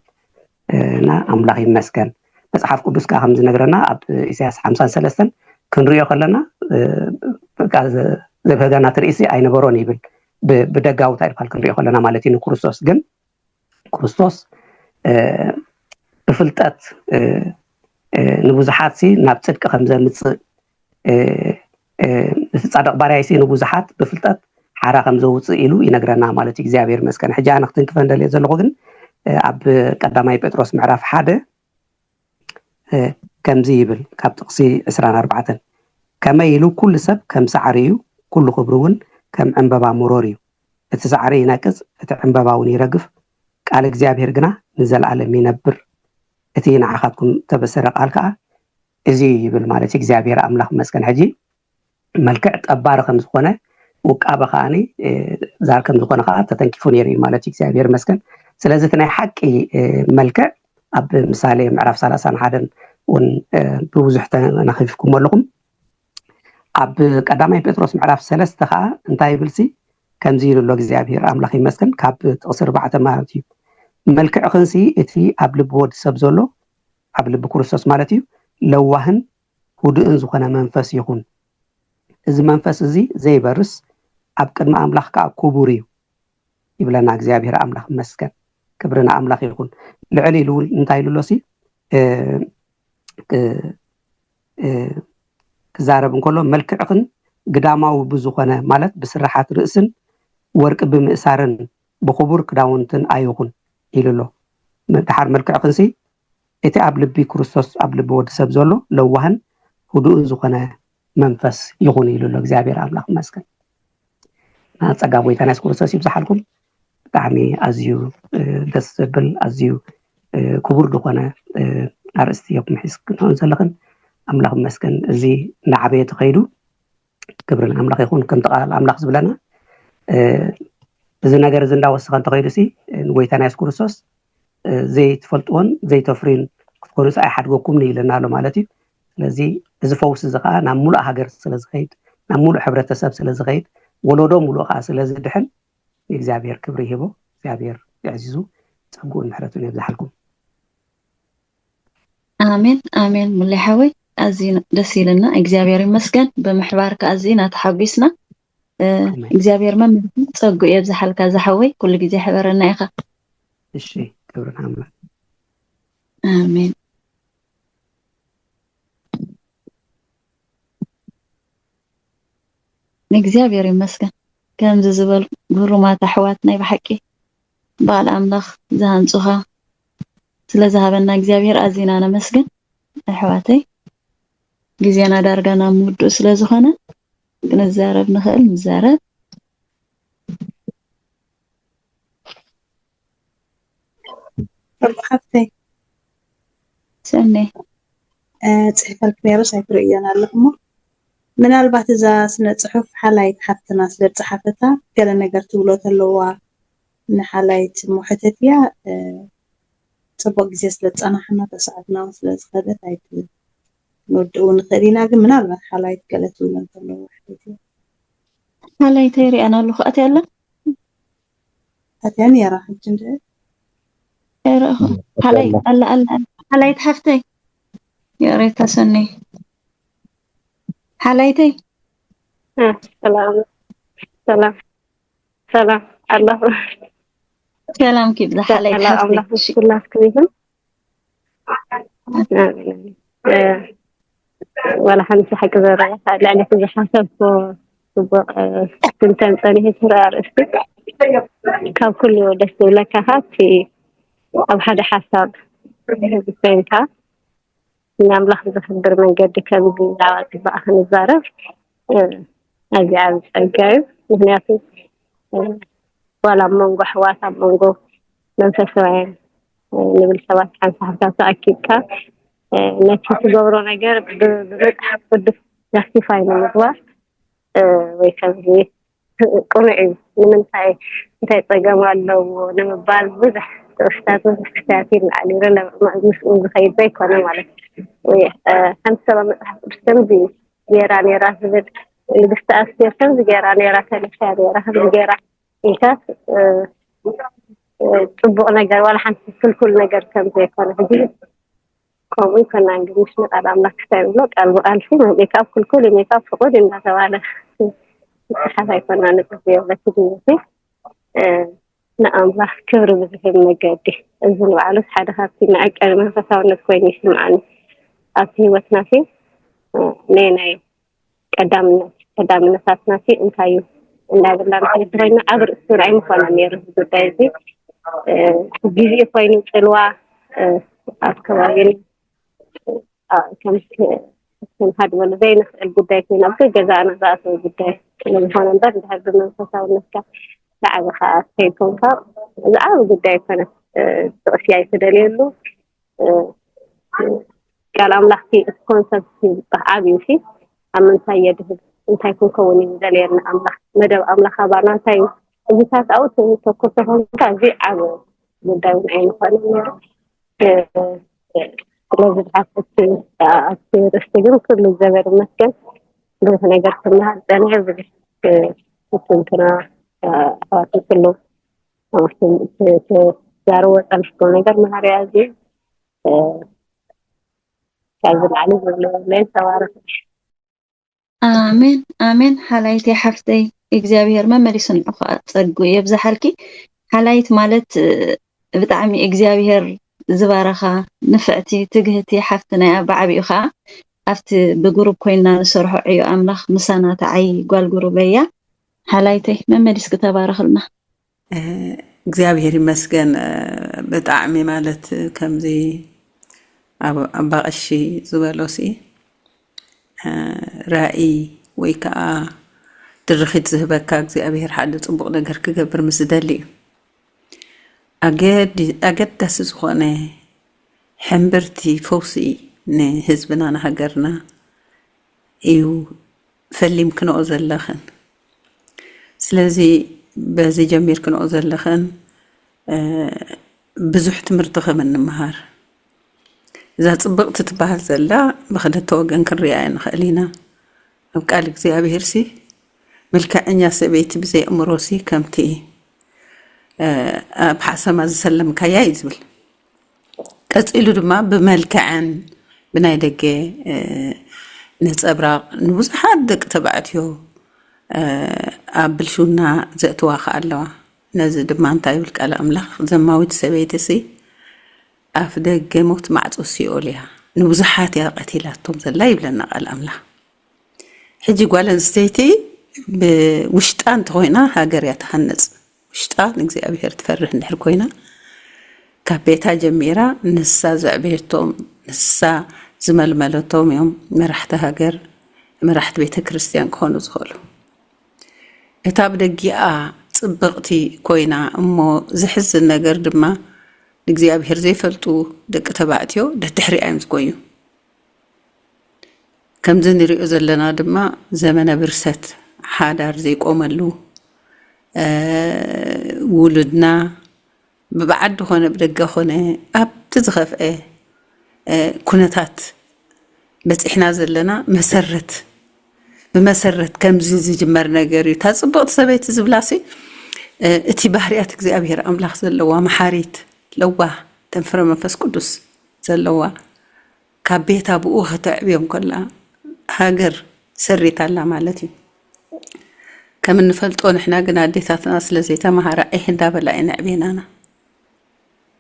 እና ኣምላኽ ይመስገን መጽሓፍ ቅዱስ ከዓ ከም ዝነግረና ኣብ ኢሳያስ 53 ክንሪኦ ከለና ዘብህጋና ትርእሲ ኣይነበሮን ይብል ብደጋውታ ይልካል ክንሪኦ ከለና ማለት እዩ ክርስቶስ ግን ክርስቶስ ብፍልጠት ንብዙሓት ሲ ናብ ጽድቂ ከም ዘምጽእ ጻድቕ ባርያይሲ ንብዙሓት ብፍልጠት ሓራ ከም ዘውፅእ ኢሉ ይነግረና ማለት እዩ እግዚአብሔር ይመስገን ሕጂ ኣነ ክትንክፈ እንደልየ ዘለኹ ግን ኣብ ቀዳማይ ጴጥሮስ ምዕራፍ 1 ከምዚ ይብል ካብ ጥቕሲ 24 ከመይ ኢሉ ኩሉ ሰብ ከም ሳዕሪ እዩ ኩሉ ክብሪ እውን ከም ዕንበባ ምሮር እዩ እቲ ሳዕሪ ይነቅጽ እቲ ዕንበባ እውን ይረግፍ ቃል እግዚአብሔር ግና ንዘለዓለም ይነብር እቲ ንዓኻትኩም ተበሰረ ቃል ከዓ እዚ ይብል ማለት እግዚአብሔር ኣምላኽ መስገን ሕጂ መልክዕ ጠባሪ ከም ዝኾነ ውቃበ ከዓኒ ዛር ከም ዝኾነ ከዓ ተተንኪፉ ነይሩ ማለት እግዚአብሔር መስገን ስለዚ እቲ ናይ ሓቂ መልክዕ ኣብ ምሳሌ ምዕራፍ 31 እውን ብብዙሕ ተናኺፍኩም ኣለኹም ኣብ ቀዳማይ ጴጥሮስ ምዕራፍ 3 ከዓ እንታይ ይብልሲ ከምዚ ኢሉ እግዚአብሔር ኣምላኽ ይመስገን ካብ ጥቕሲ 4 ማለት እዩ መልክዕ ክንሲ እቲ ኣብ ልቢ ወዲ ሰብ ዘሎ ኣብ ልቢ ክርስቶስ ማለት እዩ ለዋህን ህዱእን ዝኾነ መንፈስ ይኹን እዚ መንፈስ እዚ ዘይበርስ ኣብ ቅድሚ ኣምላኽ ከዓ ክቡር እዩ ይብለና እግዚአብሔር ኣምላኽ ይመስገን ክብርና ኣምላኽ ይኹን ልዕሊ ኢሉ እንታይ ኢሉሎሲ ክዛረብ እንከሎ መልክዕክን ግዳማዊ ብዝኾነ ማለት ብስራሓት ርእስን ወርቂ ብምእሳርን ብኽቡር ክዳውንትን ኣይኹን ኢሉሎ ድሓር መልክዕክንሲ እቲ ኣብ ልቢ ክርስቶስ ኣብ ልቢ ወዲ ሰብ ዘሎ ለዋህን ህዱእን ዝኾነ መንፈስ ይኹን ኢሉሎ እግዚአብሔር ኣምላኽ ይመስገን ጸጋ ጎይታና ኢየሱስ ክርስቶስ ይብዛሓልኩም ብጣዕሚ ኣዝዩ ደስ ዝብል ኣዝዩ ክቡር ዝኾነ ኣርእስቲ የኩም ሒዝ ክትሆን ዘለኽን ኣምላኽ ይመስገን እዚ ንዓበየ ተኸይዱ ክብርን ኣምላኽ ይኹን ከም ተቓል ኣምላኽ ዝብለና እዚ ነገር እዚ እንዳወሰኸ እንተኸይዱ ሲ ንጎይታና ኢየሱስ ክርስቶስ ዘይትፈልጥዎን ዘይተፍሪን ክትኮኑ ኣይሓድገኩም ይብለና ኣሎ ማለት እዩ ስለዚ እዚ ፈውስ እዚ ከዓ ናብ ሙሉእ ሃገር ስለ ዝኸይድ ናብ ሙሉእ ሕብረተሰብ ስለ ዝኸይድ ወለዶ ሙሉእ ከዓ ስለ ዝድሕን እግዚአብሔር ክብሪ ይህቦ እግዚአብሔር ይዕዝዙ ጸጉኡን ምሕረቱን ይብዛሓልኩም አሜን አሜን ሙሉ ሓወይ ኣዝዩ ደስ ይለና እግዚአብሔር ይመስገን ብምሕባርካ ኣዝዩና ተሓጒስና እግዚአብሔር መምህር ጸጉኡ ይብዛሓልካ ዝሓወይ ኩሉ ግዜ ሕበረና ኢኻ እሺ ክብርን ኣምላኽ አሜን እግዚአብሔር ይመስገን ከምዚ ዝበል ግሩማት ኣሕዋት ናይ ብሓቂ ባል ኣምላኽ ዝሃንጹኻ ስለዝሃበና እግዚአብሔር ኣዝዩና ነመስግን ኣሕዋተይ ግዜና ዳርጋና ምውድኡ ስለዝኾነ ክንዛረብ ንኽእል ንዛረብ ሓፍተይ ሰኒ ጽሕፈልክ ነይሩ ሳይትርእዮን ኣለኹ እሞ ምናልባት እዛ ስነ ጽሑፍ ሓላይት ሓፍትና ስለ ዝፀሓፈታ ገለ ነገር ትብሎ ተለዋ ንሓላይት ሙሕተት እያ ጽቡቕ ግዜ ስለ ዝፀናሕና ተሰዓትና ስለ ዝኸደት ኣይትንወድኡ ንኽእል ኢና ግን ምናልባት ሓላይት ገለ ትብሎ ተለዋ ሕተት እያ ሓላይት ይሪአና ኣለኹ ኣትያ ኣላ ኣትያ ነይራ ሕጂ እንድዒ حلايت الله حلايت حفتي يا ريت سني حلايتي سلام سلام سلام الله سلام كيف حلايت سلام الله حفتي كلها كريم ولا حنسي حق زرع لأن كذا حسب كنت أنتني هسرار كان كل دست لك هاتي أو هذا حسب بسينك نعم لحظة خبر من قد كان بالدعوات بقى هنزارف أجي عن الجايب مهنياتي ولا منغو حواسا منغو منفسوين نبل سوات عن صحبتها أكيد كا نتي تدورو نجار بمتحف بدف يختفاي من الوقت ويكذي قنعي من انتي طقام لو نمبال بزح أستاذ مستعفين علي رلا مسؤول خير بيك وانا مالك خمسة متحف بستمدي جيراني راسبت اللي بستأثير خمس جيراني راسل الشاري راسل جيران إنكاس طبق نجار ولا حنسي كل نجار كم بيك وانا هجيب كومي كنا نجيش نقال عملك ستعملوك ألفين ميكاب كل ميكاب فقود إنها سوالا حتى يكون عندك بس تجيبي نعم الله كبر بذهم نجادي أنزل وعلى حدا هاتي معك أنا ما فسرنا كويس معنا أبي وتناسي لينا قدامنا ساتناسي إنتايو إن بالله نحن عبر السرعة مفانا نيره بدايزي جيزي كويس الوا أذكرين كم هذا ولا زين البداية من أبغى جزانا ذات البداية لما هون نقدر نحب نفسنا ونسكت لعب خاص هيكون كاب لعب البداية كانت أشياء تدليله قال أملاك في كونسبت عابي وشي أمن سيده أنت يكون كوني دليل أملاك مدى أملاك خبرنا تاي جسات أو تكون كان في عاب بداية من أي مكان لازم أستجيب كل الزمن مسكن بس أنا قلت لها أنا عبد كنا كله جارو أمشكون نقدر من هريازي كان علي ولا سوارف آمين آمين حلايتي حفتي إجزابير ما مريسن عقا تصدقوا يبزح حالكي حلايت مالت بتعمي إجزابير زبارخا نفعتي تجهتي حفتنا بعبيخا أفت بجروب كوينا نشرح عيو أملخ مسانا تعي قال جروبية حلايتي ما مريس كتابارخ لنا እግዚአብሔር ይመስገን ብጣዕሚ ማለት ከምዚ ኣባቕሺ ዝበሎሲ ራእይ ወይ ከዓ ድርኺት ዝህበካ እግዚአብሔር ሓደ ፅቡቕ ነገር ክገብር ምስ ደሊ ኣገዳሲ ዝኾነ ሕምብርቲ ፈውሲ ንህዝብና ንሃገርና እዩ ፈሊም ክንኦ ዘለኽን ስለዚ በዚ ጀሚር ክንኦ ዘለኽን ብዙሕ ትምህርቲ ከም እንምሃር እዛ ፅብቕቲ ትበሃል ዘላ ብክልተ ወገን ክንሪኣ ንኽእል ኢና ኣብ ቃል እግዚኣብሔር ሲ መልክዐኛ ሰበይቲ ብዘይእምሮ ሲ ከምቲ ኣብ ሓሰማ ዝሰለምካያ እዩ ዝብል ቀፂሉ ድማ ብመልክዐን ብናይ ደገ ነፀብራቕ ንብዙሓት ደቂ ተባዕትዮ ኣብ ብልሹና ዘእትዋ ኣለዋ ነዚ ድማ እንታይ ይብል ቃል ኣምላኽ ዘማዊት ሰበይቲ ሲ ኣፍ ደገ ሞት ማዕፆ ሲኦል እያ ንብዙሓት እያ ቀቲላቶም ዘላ ይብለና ቃል ኣምላኽ ሕጂ ጓል ኣንስተይቲ ብውሽጣ እንተኮይና ሃገር እያ ትሃነፅ ውሽጣ ንእግዚአብሔር ትፈርህ እንድሕር ኮይና ካብ ቤታ ጀሚራ ንሳ ዘዕቤቶም ንሳ ዝመልመለቶም እዮም መራሕቲ ሃገር መራሕቲ ቤተ ክርስቲያን ክኾኑ ዝኽእሉ እታ ብደጊኣ ፅብቕቲ ኮይና እሞ ዝሕዝን ነገር ድማ ንእግዚአብሔር ዘይፈልጡ ደቂ ተባዕትዮ ደድሕሪኣ እዮም ዝጎዩ ከምዚ ንሪኦ ዘለና ድማ ዘመነ ብርሰት ሓዳር ዘይቆመሉ ውሉድና ብባዓዲ ኾነ ብደገ ኾነ ኣብቲ ዝኸፍአ ኩነታት በፂሕና ዘለና መሰረት ብመሰረት ከምዚ ዝጅመር ነገር እዩ እታ ፅብቕቲ ሰበይቲ ዝብላሲ እቲ ባህርያት እግዚኣብሔር ኣምላኽ ዘለዋ መሓሪት ለዋህ تنفر منفس قدس زلوا كابيتا بؤو ختعبيهم كلها هاجر سريت على مالتي كمن نفلتو نحنا قنا ديتاتنا سلزي تمهارا ايهن دابا لاينا عبينانا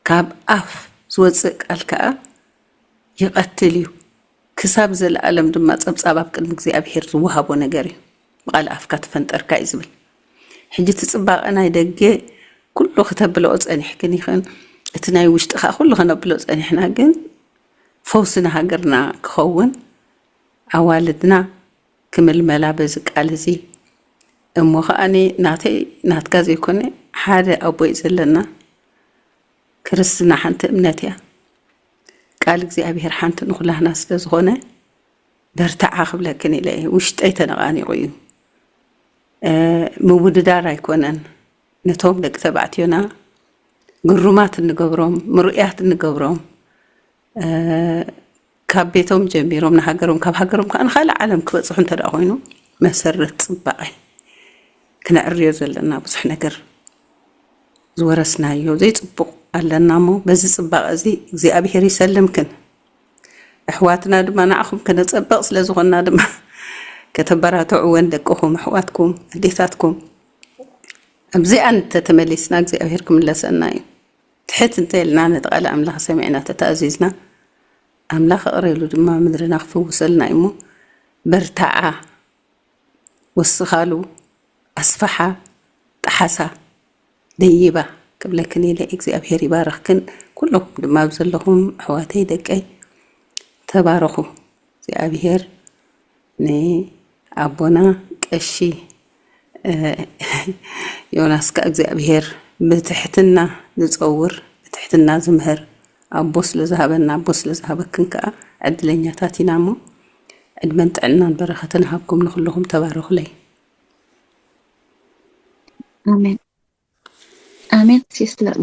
كاب اف زوزق الكا يقتليو كساب زل ألم دما تصبصاباب قدم እግዚአብሔር ዝወሃቦ ነገር እዩ بقال افካ تفنطرካ ይዝብል ሕጂ ትጽባቀና ይደገ ኩሉ ከተብሎ ጸኒሕ ግን ይኽን እቲ ናይ ውሽጥኻ ኩሉ ከነብሎ ጸኒሕና ግን ፈውስና ሃገርና ክኸውን ኣዋልድና ክምልመላ በዚ ቃል እዚ እሞ ኸኣኒ ናትካ ዘይኮነ ሓደ ኣቦይ ዘለና ክርስትና ሓንቲ እምነት እያ ቃል እግዚአብሔር ሓንቲ ንኹላህና ስለ ዝኾነ በርታዓ ክብለክን ኢለ ውሽጠይ ተነቓኒቑ እዩ ምውድዳር ኣይኮነን ነቶም ደቂ ተባዕትዮና ግሩማት እንገብሮም ምሩእያት እንገብሮም ካብ ቤቶም ጀሚሮም ንሃገሮም ካብ ሃገሮም ከዓ ንኻልእ ዓለም ክበፅሑ እንተደኣ ኮይኑ መሰረት ፅባቐ ክንዕርዮ ዘለና ብዙሕ ነገር ዝወረስናዮ ዘይፅቡቕ ኣለና እሞ በዚ ፅባቐ እዚ እግዚኣብሔር ይሰልምክን ኣሕዋትና ድማ ንዓኹም ከነፀበቕ ስለ ዝኾንና ድማ ከተበራትዑወን ደቅኹም ኣሕዋትኩም ኣዴታትኩም ኣብዚኣ እንተተመሊስና እግዚኣብሔር ክምለሰና እዩ ትሕት እንተኢልና ነቲ ኣምላኽ ሰሚዕና ተተኣዚዝና ኣምላኽ ኣቕሪሉ ድማ ምድርና ክፍውሰልና እዩ እሞ በርታዓ ወስኻሉ ኣስፋሓ ጣሓሳ ደይባ ክብለክን ኢለ እግዚኣብሔር ይባረኽክን ኩሎም ድማ ብዘለኹም ኣሕዋተይ ደቀይ ተባረኹ እግዚኣብሔር ንኣቦና ቀሺ ዮናስ ከእግዚአብሔር بتحتنا نتصور بتحتنا زمهر أبوس لذهبنا أبوس لذهبكن كا عدلني تاتينا مو عدمنت عنا بركتنا هبكم نخلهم تبارك لي آمين آمين تسلا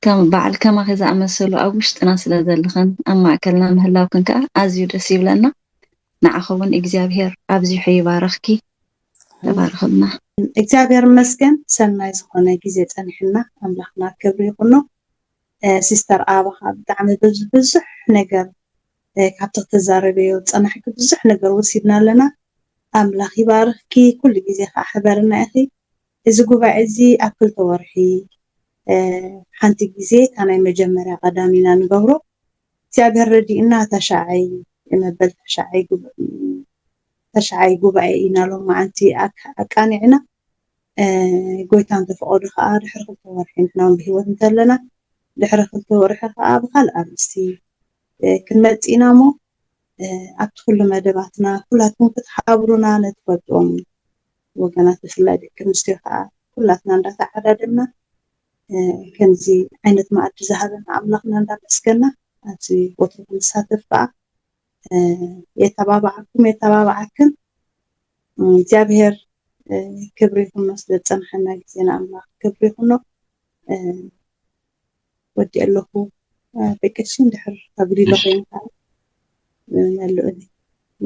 كم بعد كما غزا مسلو أوشت ناس لذلخن أما أكلنا مهلا وكن كا أزيو دسيب لنا نعخون إجابير أبزي حي بارخكي تبارك الله እግዚአብሔር መስገን ሰናይ ዝኾነ ግዜ ጸኒሕና ኣምላኽና ክብሪ ይኹኖ ሲስተር ኣባኻ ብጣዕሚ ብዙሕ ነገር ካብቲ ተዛረበዮ ጸናሕኪ ብዙሕ ነገር ወሲድና ኣለና ኣምላኽ ይባርኽኪ ኩሉ ግዜ ከዓ ሕበርና ኢኺ እዚ ጉባኤ እዚ ኣብ 2 ወርሒ ሓንቲ ግዜ ታናይ መጀመርያ ቀዳሚና ንገብሮ እግዚአብሔር ረዲእና ተሻዓይ መበል ተሻዓይ ጉባኤ ኢና ሎም ማዓንቲ ኣቃኒዕና ጎይታን ተፈቅዱ ከዓ ድሕሪ 2 ወርሒ ንሕና ብሂወት እንተለና ድሕሪ 2 ወርሒ ከዓ ብካልእ ኣርእስቲ ክንመጽ ኢና ሞ ኣብቲ ኩሉ መደባትና ኩላትኩም ክትሓብሩና ነትፈልጦም ወገናት ብፍላይ ደቂ ኣንስትዮ ከዓ ኩላትና እንዳተዓዳደምና ከምዚ ዓይነት ማዕዲ ዝሃበና ኣምላኽና እንዳመስገና ኣብዚ ቦታ ክንሳተፍ ከዓ የተባባዓክን እግዚአብሔር ክብሪ ይኹኖ ስለ ፀንሐና ግዜና ኣምላኽ ክብሪ ይኹኖ ወዲ ኣለኹ በቀሽን ድሕር ተግዲሎ ኮይንካ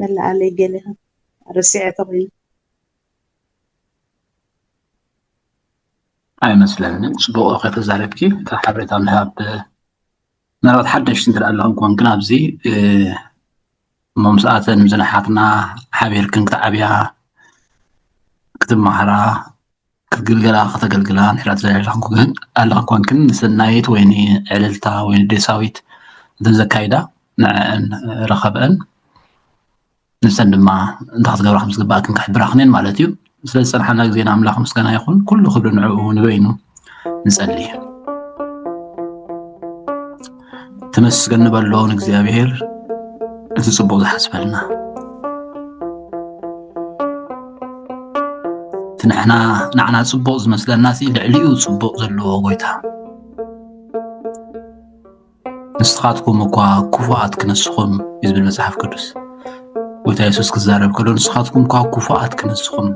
መላኣለይ ገለኻ ረሲዐተ ኮይኑ ኣይመስለንን ፅቡቅ ከተዛረብኪ እታ ሓበሬታ ምሃብ ምናልባት ሓደሽቲ እንትደኣ ኣለኹም ኮን ግን ኣብዚ ممساتن زنحاتنا حبير كنت عبيا كتمهرا كتقلقلا ختقلقلا نحرات زيالكم ألا كون كن سنايت ويني عللتا ويني ديساويت ذا رخبان نسند ما انتخذ قبل 5 دقائق كن كحبراخنين مالتيو سلسل حنا زينا أملاخ مسكنا يخون كل خبر نعوه نبينه نسأليه تمسكن نبلون እግዚአብሔር እዚ ጽቡቕ ዝሓስበልና ንሕና ጽቡቕ ዝመስለና ሲ ልዕሊኡ ጽቡቕ ዘለዎ ጎይታ ንስኻትኩም እኳ ክፉኣት ክነስኹም ይዝብል መጽሓፍ ቅዱስ ጎይታ ኢየሱስ ክዛረብ ከሎ ንስኻትኩም እኳ ክፉኣት ክነስኹም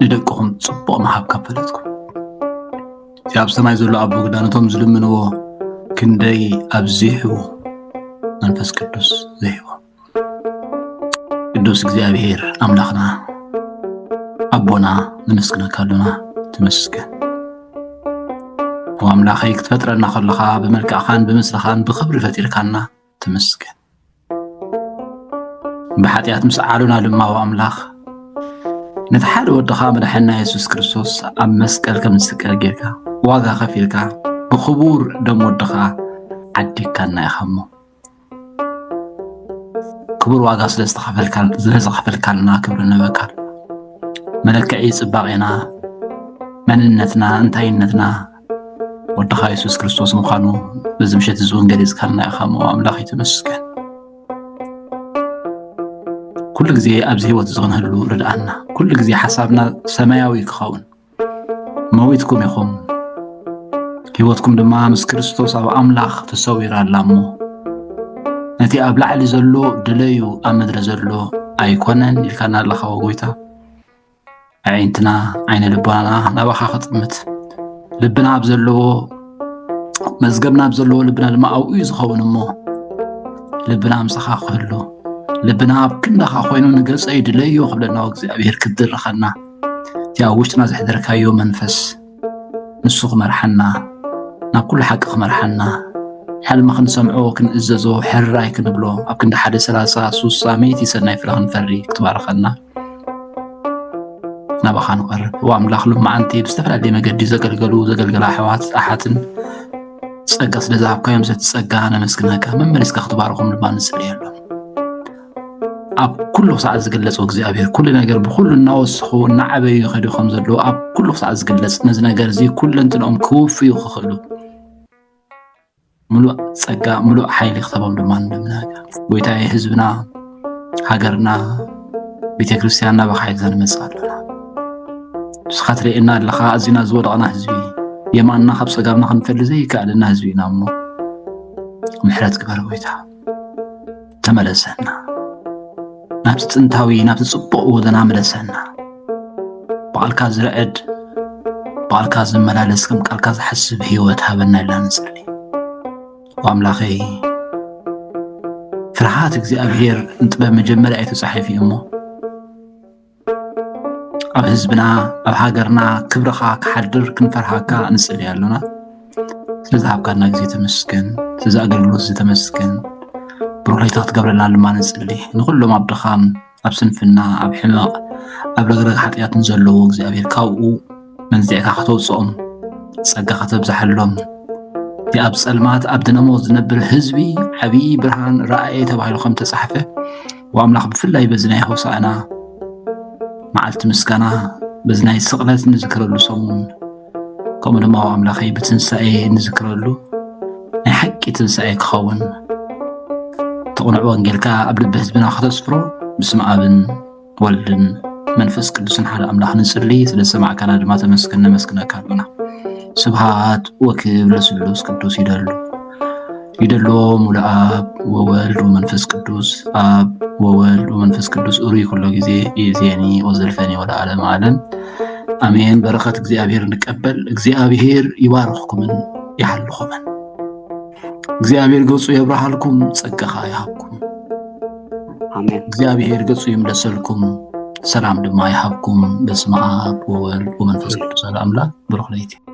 ንደቅኹም ጽቡቕ መሃብ ካፈለጥኩም ኣብ ሰማይ ዘሎ ኣቦ ግዳነቶም ዝልምንዎ ክንደይ ኣብዚሑ መንፈስ ቅዱስ ዘይዎ ቅዱስ እግዚአብሔር ኣምላኽና ኣቦና ንመስግነካ ኣለና ትመስገን وأملاخي كتفترنا خلقها بملكة خان بمثل خان بخبر فتيركنا تمسكن بحاتيات مسعالنا لما وأملاخ نتحال ودخا مدحنا يسوس كريستوس عم مسكال كمسكال جيركا واغا خفيلكا بخبور دم ودخا عديك كان يخمو كبر واغا سلستخفلكا لنا كبر نبكال ملكعي صباغينا مننتنا انتاينتنا ودخا يسوس كريستوس مخانو بزمشت زون غريز كان يخمو أملاخي تمسكن كل جزء أبزي وتزغنهلو ردعنا كل جزء حسابنا سماوي كخون مويتكم يخم هيوتكم دما مس كريستوس أو أملاخ تسوير اللامو نتي أبلع لي زلو دليو أمدر زلو أيكونن الكان الله وقويتا عينتنا عين لبانا نبخا خطمت لبنا بزلو مزقبنا بزلو لبنا لما أو يزخون مو لبنا مسخا خلو لبنا بكنا خوينو نقص أي دليو قبلنا وقزابير كدر خلنا تيا وشتنا زحدر كايو منفس نسوق مرحنا نا كل حق مرحنا حل ما خنسمعو كنززو حراي كنبلو أب كندا حد سلاسة سوسا ميتي سناي فلان فري كتبار خلنا نبخا نقرب وأملاخ لما أنتي بستفر اللي مقدي زقلقلا حوات أحاتن تسقى لذهب كايم ستسقى أنا مسكناك من مسكا اختباركم لما نسألي أب كله ساعة زقلص وجزابير كل نجار بكل الناس خو نعبي يخدو خمسة لو أب كله ساعة زقلص نزنا جرزي كل أنتم كوفي وخلو ملو سجى ملو حيل اختبام دمان دمناك ويتاي حزبنا هاجرنا بيت كريستياننا بخير زن مسألنا خاطري إن اللخاء زينا زود أنا حزبي يماننا خبص جابنا خنفل زي كألنا حزبي نامو محرت كبر ويتها تملسنا نابت انتاوي نابت صبق ودنا ملسنا بقالكاز رعد بقالكاز ملالس كم قالكاز حسب هيوتها بنا لا نسألي وأملاخي فرحات እግዚአብሔር انت بمجمرة ايتو صحيفي امو اب حزبنا اب هاجرنا كبرخا كحدر كنفرحاكا نسأل يالونا سلازا ابكارنا ጊዜ تمسكن سلازا اقللوز تمسكن بروحيتا تقبلنا لما نسألي نقولهم اب دخام اب سنفنا اب حماق اب رغرغ حطيات نزلو እግዚአብሔር كاوقو منزعيكا خطوصهم صقا خطبزحلهم يا أب سلمات أب نموذ نبر حزبي عبي برهان رأي تبعي خمسة صحفة وأملاخ بفلا بزناي حوصانا معلت مسكنا بزناي سقلت نذكر له صمون كم لما هو أملاخي بتنسأي نذكر له حكي تنسأي كخون تقنع وانجلكا قبل بحزبنا ختصفرو بسمع ابن ولدن منفس قدسن حال أملاخ نسرلي سلسمع كان ما تمسكنا مسكنا كاربنا سبحات وكبر لسلوس قدوس يدلو مولى آب وولد ومنفس قدوس آب وولد ومنفس قدوس أري كل جزء يزيني وزلفني ولا عالم عالم أمين بركة እግዚአብሔር نقبل እግዚአብሔር يبارككم يحلكم እግዚአብሔር ገጹ يبرهلكم ጸጋኻ يحبكم آمين እግዚአብሔር ገጹ يملسلكم سلام دما يحبكم بسم آب وولد ومنفس قدوس الأملاك بروح ليتي